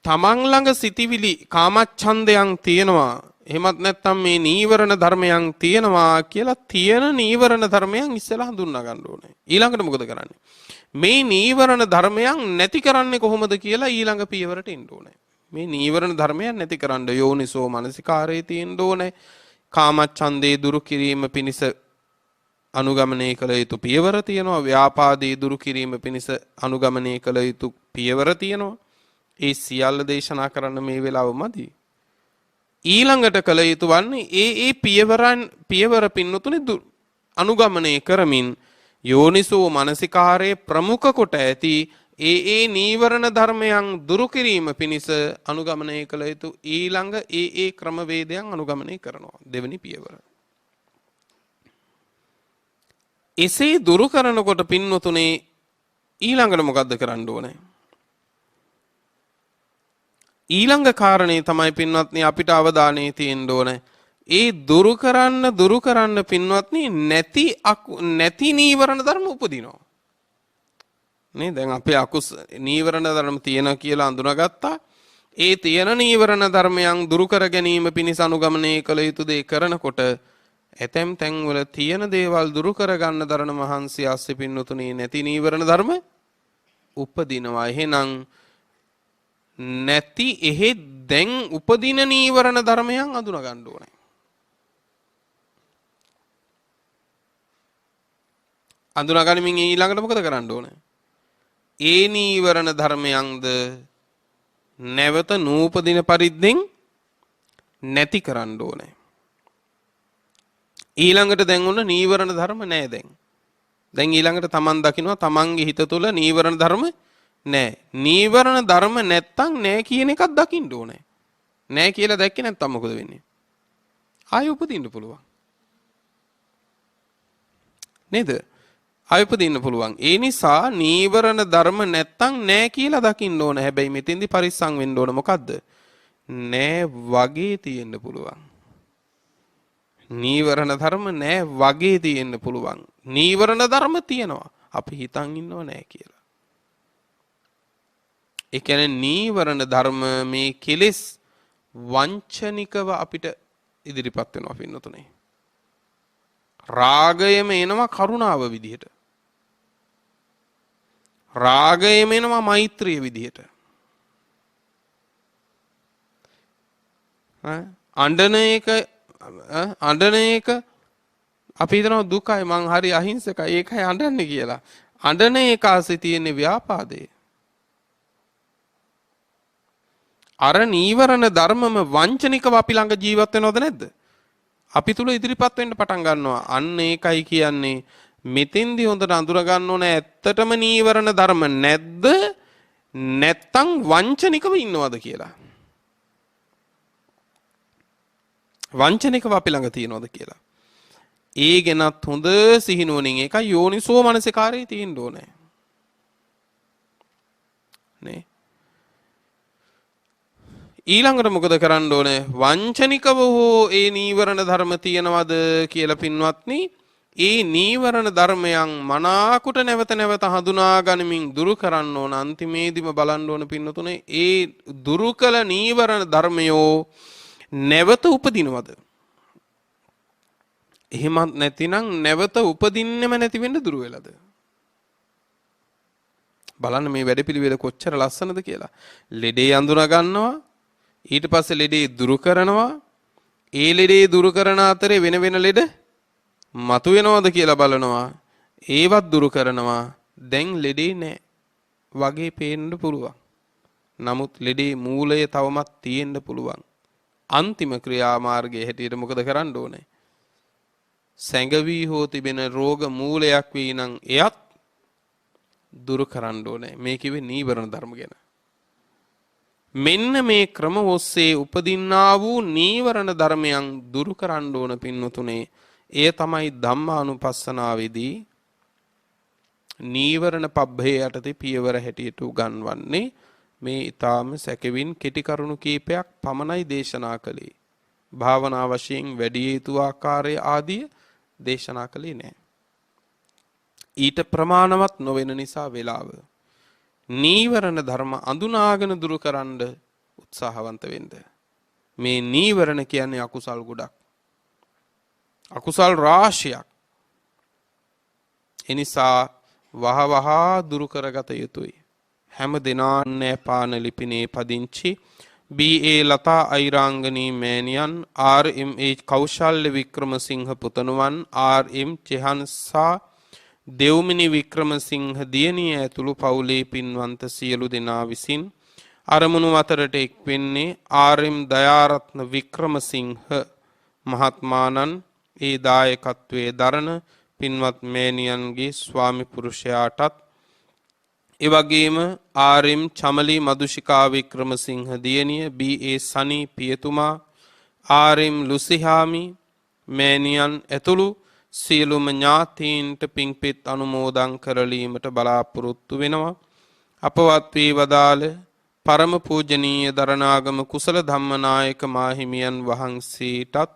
තමන් ළඟ සිතවිලි කාමච්ඡන්දයන් තියෙනවා. එහෙමත් නැත්නම් මේ නීවරණ ධර්මයන් තියෙනවා කියලා තියෙන නීවරණ ධර්මයන් ඉස්සෙල්ලා හඳුනා ගන්න ඕනේ. ඊළඟට මොකද කරන්නේ? මේ නීවරණ ධර්මයන් නැති කරන්නේ කොහොමද කියලා ඊළඟ පියවරට එන්න ඕනේ. මේ නීවරණ ධර්මයන් නැති කරන්න යෝනිසෝ මනසිකාරයේ තියෙන්න ඕනේ. කාමච්ඡන්දේ දුරු කිරීම පිණිස අනුගමනය කළ යුතු පියවර තියෙනවා. ව්‍යාපාදේ දුරු කිරීම පිණිස අනුගමනය කළ යුතු පියවර තියෙනවා. ඒ සියල්ල දේශනා කරන්න මේ වෙලාව මදි. ඊළඟට කළ යුතු වන්නේ ඒ පියවර පින්නතුනේ අනුගමනය කරමින් යෝනිසෝ මනසිකාරයේ ප්‍රමුඛ කොට ඇති ඒ නීවරණ ධර්මයන් දුරු කිරීම පිණිස අනුගමනය කළ යුතු ඊළඟ ඒ ක්‍රමවේදයන් අනුගමනය කරනවා. දෙවෙනි පියවර. එසේ දුරු කරනකොට පින්නතුනේ ඊළඟට මොකද්ද කරන්න ඕනේ? ඊළඟ කාරණේ තමයි පින්වත්නි අපිට අවධානය තියෙන්න ඕනේ. ඒ දුරු කරන්න පින්වත්නි නැති නීවරණ ධර්ම උපදිනවා. නේ දැන් අපේ නීවරණ ධර්ම තියෙන කියලා අඳුනගත්තා. ඒ තියෙන නීවරණ ධර්මයන් දුරු කර ගැනීම පිණිස අනුගමනය කළ යුතු දේ කරනකොට ඇතැම් තැන්වල තියෙන දේවල් දුරු කර ගන්න දරන මහන්සිය ASCII පින්නතුනේ නැති නීවරණ ධර්ම උපදිනවා. එහෙනම් නැති දැන් උපදින නීවරණ ධර්මයන් අඳුන ගන්න ඕනේ. අඳුනගනිමින් ඊළඟට මොකද කරන්න ඕනේ? ඒ නීවරණ ධර්මයන්ද නැවත නූපදින පරිද්දෙන් නැති කරන්න ඕනේ. ඊළඟට දැන් උන නීවරණ ධර්ම නැහැ දැන්. දැන් ඊළඟට Taman දකින්නවා Tamanගේ හිත තුළ නීවරණ ධර්ම නැහැ. නීවරණ ධර්ම නැත්තම් නැහැ කියන එකක් දකින්න ඕනේ. නැහැ කියලා දැක්කේ නැත්තම් මොකද වෙන්නේ? ආයෙ උපදින්න පුළුවන්. නේද? ආයෙ උපදින්න පුළුවන්. ඒ නිසා නීවරණ ධර්ම නැත්තම් නැහැ කියලා දකින්න ඕනේ. හැබැයි මෙතෙන්දි පරිස්සම් වෙන්න ඕනේ. මොකද්ද? නැහැ වගේ තියෙන්න පුළුවන්. නීවරණ ධර්ම නැහැ වගේ තියෙන්න පුළුවන්. නීවරණ ධර්ම තියෙනවා. අපි හිතන් ඉන්නව නැහැ කියලා. ඒ කියන්නේ නීවරණ ධර්ම මේ කෙලෙස් වංචනිකව අපිට ඉදිරිපත් වෙනවා පින්නතුනේ. රාගයම එනවා කරුණාව විදිහට. රාගයම එනවා මෛත්‍රිය විදිහට. අඬන එක අපි හිතනවා දුකයි මං හරි අහිංසකයි ඒකයි අඬන්නේ කියලා. අඬන එක ආසේ තියෙන ව්‍යාපාදේ. අර නීවරණ ධර්මම වංචනිකව අපි ළඟ ජීවත් වෙනවද නැද්ද? අපි තුල ඉදිරිපත් වෙන්න පටන් ගන්නවා. අන්න ඒකයි කියන්නේ මෙතෙන්දී හොඳට අඳුර ගන්න ඕනේ ඇත්තටම නීවරණ ධර්ම නැද්ද නැත්තම් වංචනිකව ඉන්නවද කියලා. වංචනිකව අපි ළඟ තියනවද කියලා. ඒ ගැනත් හොඳ සිහිනුවණින් ඒක යෝනිසෝ මනසිකාරයේ තියෙන්න ඕනේ. නේ? ඊළඟට මොකද කරන්න ඕනේ? වංචනිකව හෝ ඒ නීවරණ ධර්ම තියනවද කියලා පින්වත්නි, ඒ නීවරණ ධර්මයන් මනාකොට නැවත නැවත හඳුනා ගනිමින් දුරු කරන්න ඕන. අන්තිමේදීම බලන්න ඕන පින්නතුනේ ඒ දුරු කළ නීවරණ ධර්මයෝ නැවත උපදිනවද? එහෙමත් නැතිනම් නැවත උපදින්නෙම නැති වෙන්න දුර වෙලද? බලන්න මේ වැඩපිළිවෙල කොච්චර ලස්සනද කියලා. ලෙඩේ අඳුනා ගන්නවා, ඊට පස්සේ ලෙඩේ දුරු කරනවා, ඒ ලෙඩේ දුරු කරන අතරේ වෙන වෙන ලෙඩ මතු වෙනවද කියලා බලනවා. ඒවත් දුරු කරනවා. දැන් ලෙඩේ නැහැ වගේ පේන්න පුළුවන්. නමුත් ලෙඩේ මූලය තවමත් තියෙන්න පුළුවන්. අන්තිම ක්‍රියාමාර්ගයේ හැටියට මොකද කරන්න ඕනේ? සැඟවී හෝ තිබෙන රෝග මූලයක් වී නම් එයත් දුරු කරන්න ඕනේ. මේ කිව්වේ නීවරණ ධර්ම ගැන. මෙන්න මේ ක්‍රම ඔස්සේ උපදින්නා වූ නීවරණ ධර්මයන් දුරු කරන්න ඕන පින්වතුනේ. එය තමයි ධම්මානුපස්සනාවේදී නීවරණ පබ්බේ යටතේ පියවර හැටියට උගන්වන්නේ. මේ ඊටාම සැකවින් කෙටි කරුණු කීපයක් පමණයි දේශනා කළේ. භාවනා වශයෙන් වැඩි යුතු ආකාරය ආදිය දේශනා කළේ නැහැ. ඊට ප්‍රමාණවත් නොවන නිසා වේලාව නීවරණ ධර්ම අඳුනාගෙන දුරු කරන්න උත්සාහවන්ත වෙන්න. මේ නීවරණ කියන්නේ අකුසල් ගොඩක්. අකුසල් රාශියක්. එනිසා වහවහ දුරු කරගත යුතුයි. හැම දිනාන්නේ පාන ලිපිනේ පදිංචි BA ලතා අයිරාංගනී මෑණියන් RMA කෞශල්‍ය වික්‍රමසිංහ පුතණුවන් RM චෙහන්සා දෙව්මිනි වික්‍රමසිංහ දියණිය ඇතුළු පවුලේ පින්වන්ත සියලු දෙනා විසින් අරමුණු අතරට එක් වෙන්නේ RM දයාරත්න වික්‍රමසිංහ මහත්මාණන් ඒ දායකත්වයේ දරන පින්වත් මෑණියන්ගේ ස්වාමි පුරුෂයාටත් එවැගේම RM චමලි මදුෂිකා වික්‍රමසිංහ දියණිය BA සනි පියතුමා RM ලුසිහාමි මෑණියන් ඇතුළු සියලුම ඥාතීන්ට පිංපෙත් අනුමෝදන් කරලීමට බලාපොරොත්තු වෙනවා. අපවත් වී වදාළ පරම පූජනීය දරණාගම කුසල ධම්මනායක මාහිමියන් වහන්සේටත්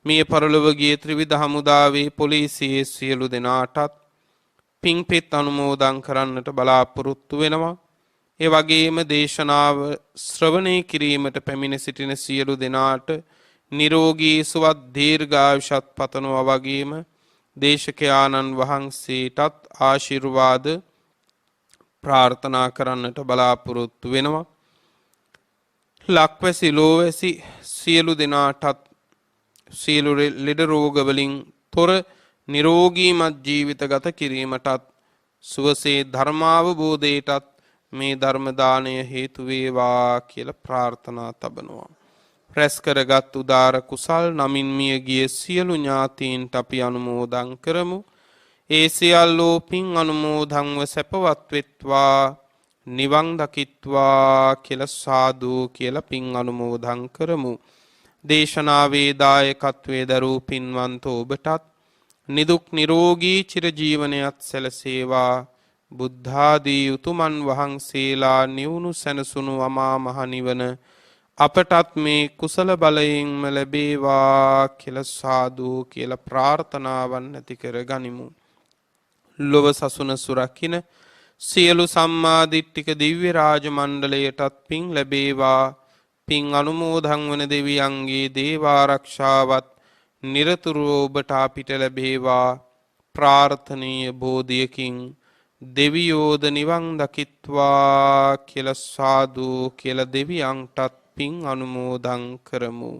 මිය පරලොව ගිය ත්‍රිවිධ හමුදාවේ පොලිසියේ සියලු දෙනාටත් පිංපෙත් අනුමෝදන් කරන්නට බලාපොරොත්තු වෙනවා. ඒ වගේම දේශනාව ශ්‍රවණය කිරීමට පැමිණ සිටින සියලු දෙනාට නිරෝගී සුවත් දීර්ඝායුෂත් පතනවා. වගේම දේශකයාණන් වහන්සේටත් ආශිර්වාද ප්‍රාර්ථනා කරන්නට බලාපොරොත්තු වෙනවා. ලක්වැසි ලෝවැසි සියලු දෙනාටත් සියලු ලෙඩ රෝග වලින් තොර නිරෝගීමත් ජීවිත ගත කිරීමටත් සුවසේ ධර්මාවබෝධයටත් මේ ධර්ම දාණය හේතු වේවා කියලා ප්‍රාර්ථනා තබනවා. රැස් කරගත් උදාර කුසල් නමින් මිය ගිය සියලු ඥාතීන්ට අපි අනුමෝදන් කරමු. ඒ සියල්ලෝ පින් අනුමෝදන්ව සැපවත් වෙත්වා නිවන් දකිත්වා කියලා සාදු කියලා පින් අනුමෝදන් කරමු. දේශනාවේ දායකත්වයේ දරූ පින්වන්ත ඔබටත් නිදුක් නිරෝගී චිරජීවනයත් සැලසේවා. බුද්ධාදී උතුමන් වහන්සේලා නිවුණු සැනසුණු අමා මහ නිවන අපටත් මේ කුසල බලයෙන්ම ලැබේවා කියලා සාදු කියලා ප්‍රාර්ථනාවන් ඇති කර ගනිමු. ලොව සසුන සුරකින්න සියලු සම්මාදිට්ඨික දිව්‍ය රාජ මණ්ඩලයටත් පින් ලැබේවා. පින් අනුමෝදන් වන දෙවියන්ගේ දේව ආරක්ෂාවත් නිරතුරුව ඔබට අපිට ලැබේවා. ප්‍රාර්ථනීය බෝධියකින් දෙවියෝද නිවන් දකිත්වා කියලා සාදු කියලා දෙවියන්ටත් පින් අනුමෝදන් කරමු.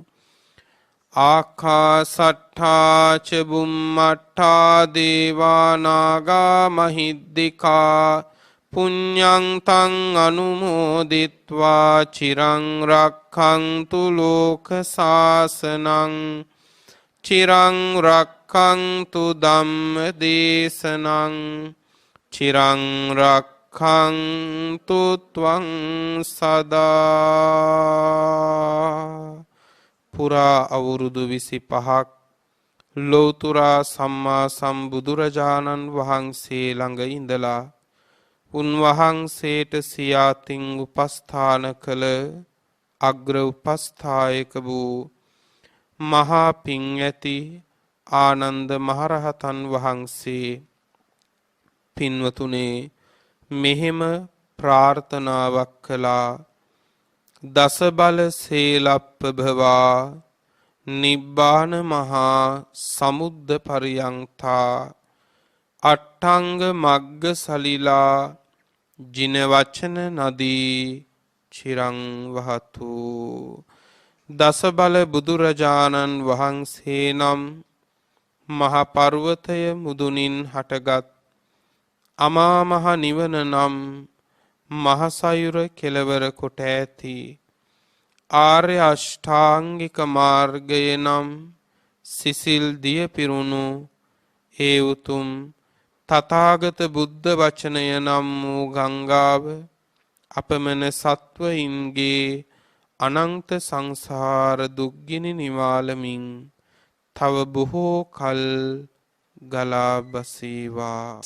ආකාසට්ඨා ච බුම්මට්ඨා දේවා නාග මහිද්దికා පුඤ්ඤං තං අනුමෝදිත්වා චිරං රක්ඛන්තු ලෝක සාසනං චිරං රක්ඛන්තු ධම්ම දේශනං චිරං රක්ඛන්තු ත්වං සදා. පුරා අවුරුදු 25ක් ලෝතුරා සම්මා සම්බුදුරජාණන් වහන්සේ ළඟ ඉඳලා උන්වහන්සේට සියාතින් උපස්ථාන කළ අග්‍ර උපස්ථායක වූ මහා පිං ඇති ආනන්ද මහරහතන් වහන්සේ පින්වතුනේ මෙහෙම ප්‍රාර්ථනාවක් කළා. දස බල සේලප්පභවා නිබ්බාන මහා සමුද්ද පරියංතා අට්ඨංග මග්ග සලිලා ජින වචන නදී චිරං වහතු. දස බල බුදුරජාණන් වහන්සේ නම් මහ පර්වතය මුදුනින් හටගත් අමා මහ නිවන නම් මහසයුර කෙලවර කොට ඇති ආර්ය අෂ්ටාංගික මාර්ගය නම් සිසිල් දිය පිරුණු ඒ උතුම් තථාගත බුද්ධ වචනය නම් වූ ගංගාව අපමණ සත්වයින්ගේ අනන්ත සංසාර දුක්ගිනි නිවාලමින් තව බොහෝ කල් ගලා බසීවා.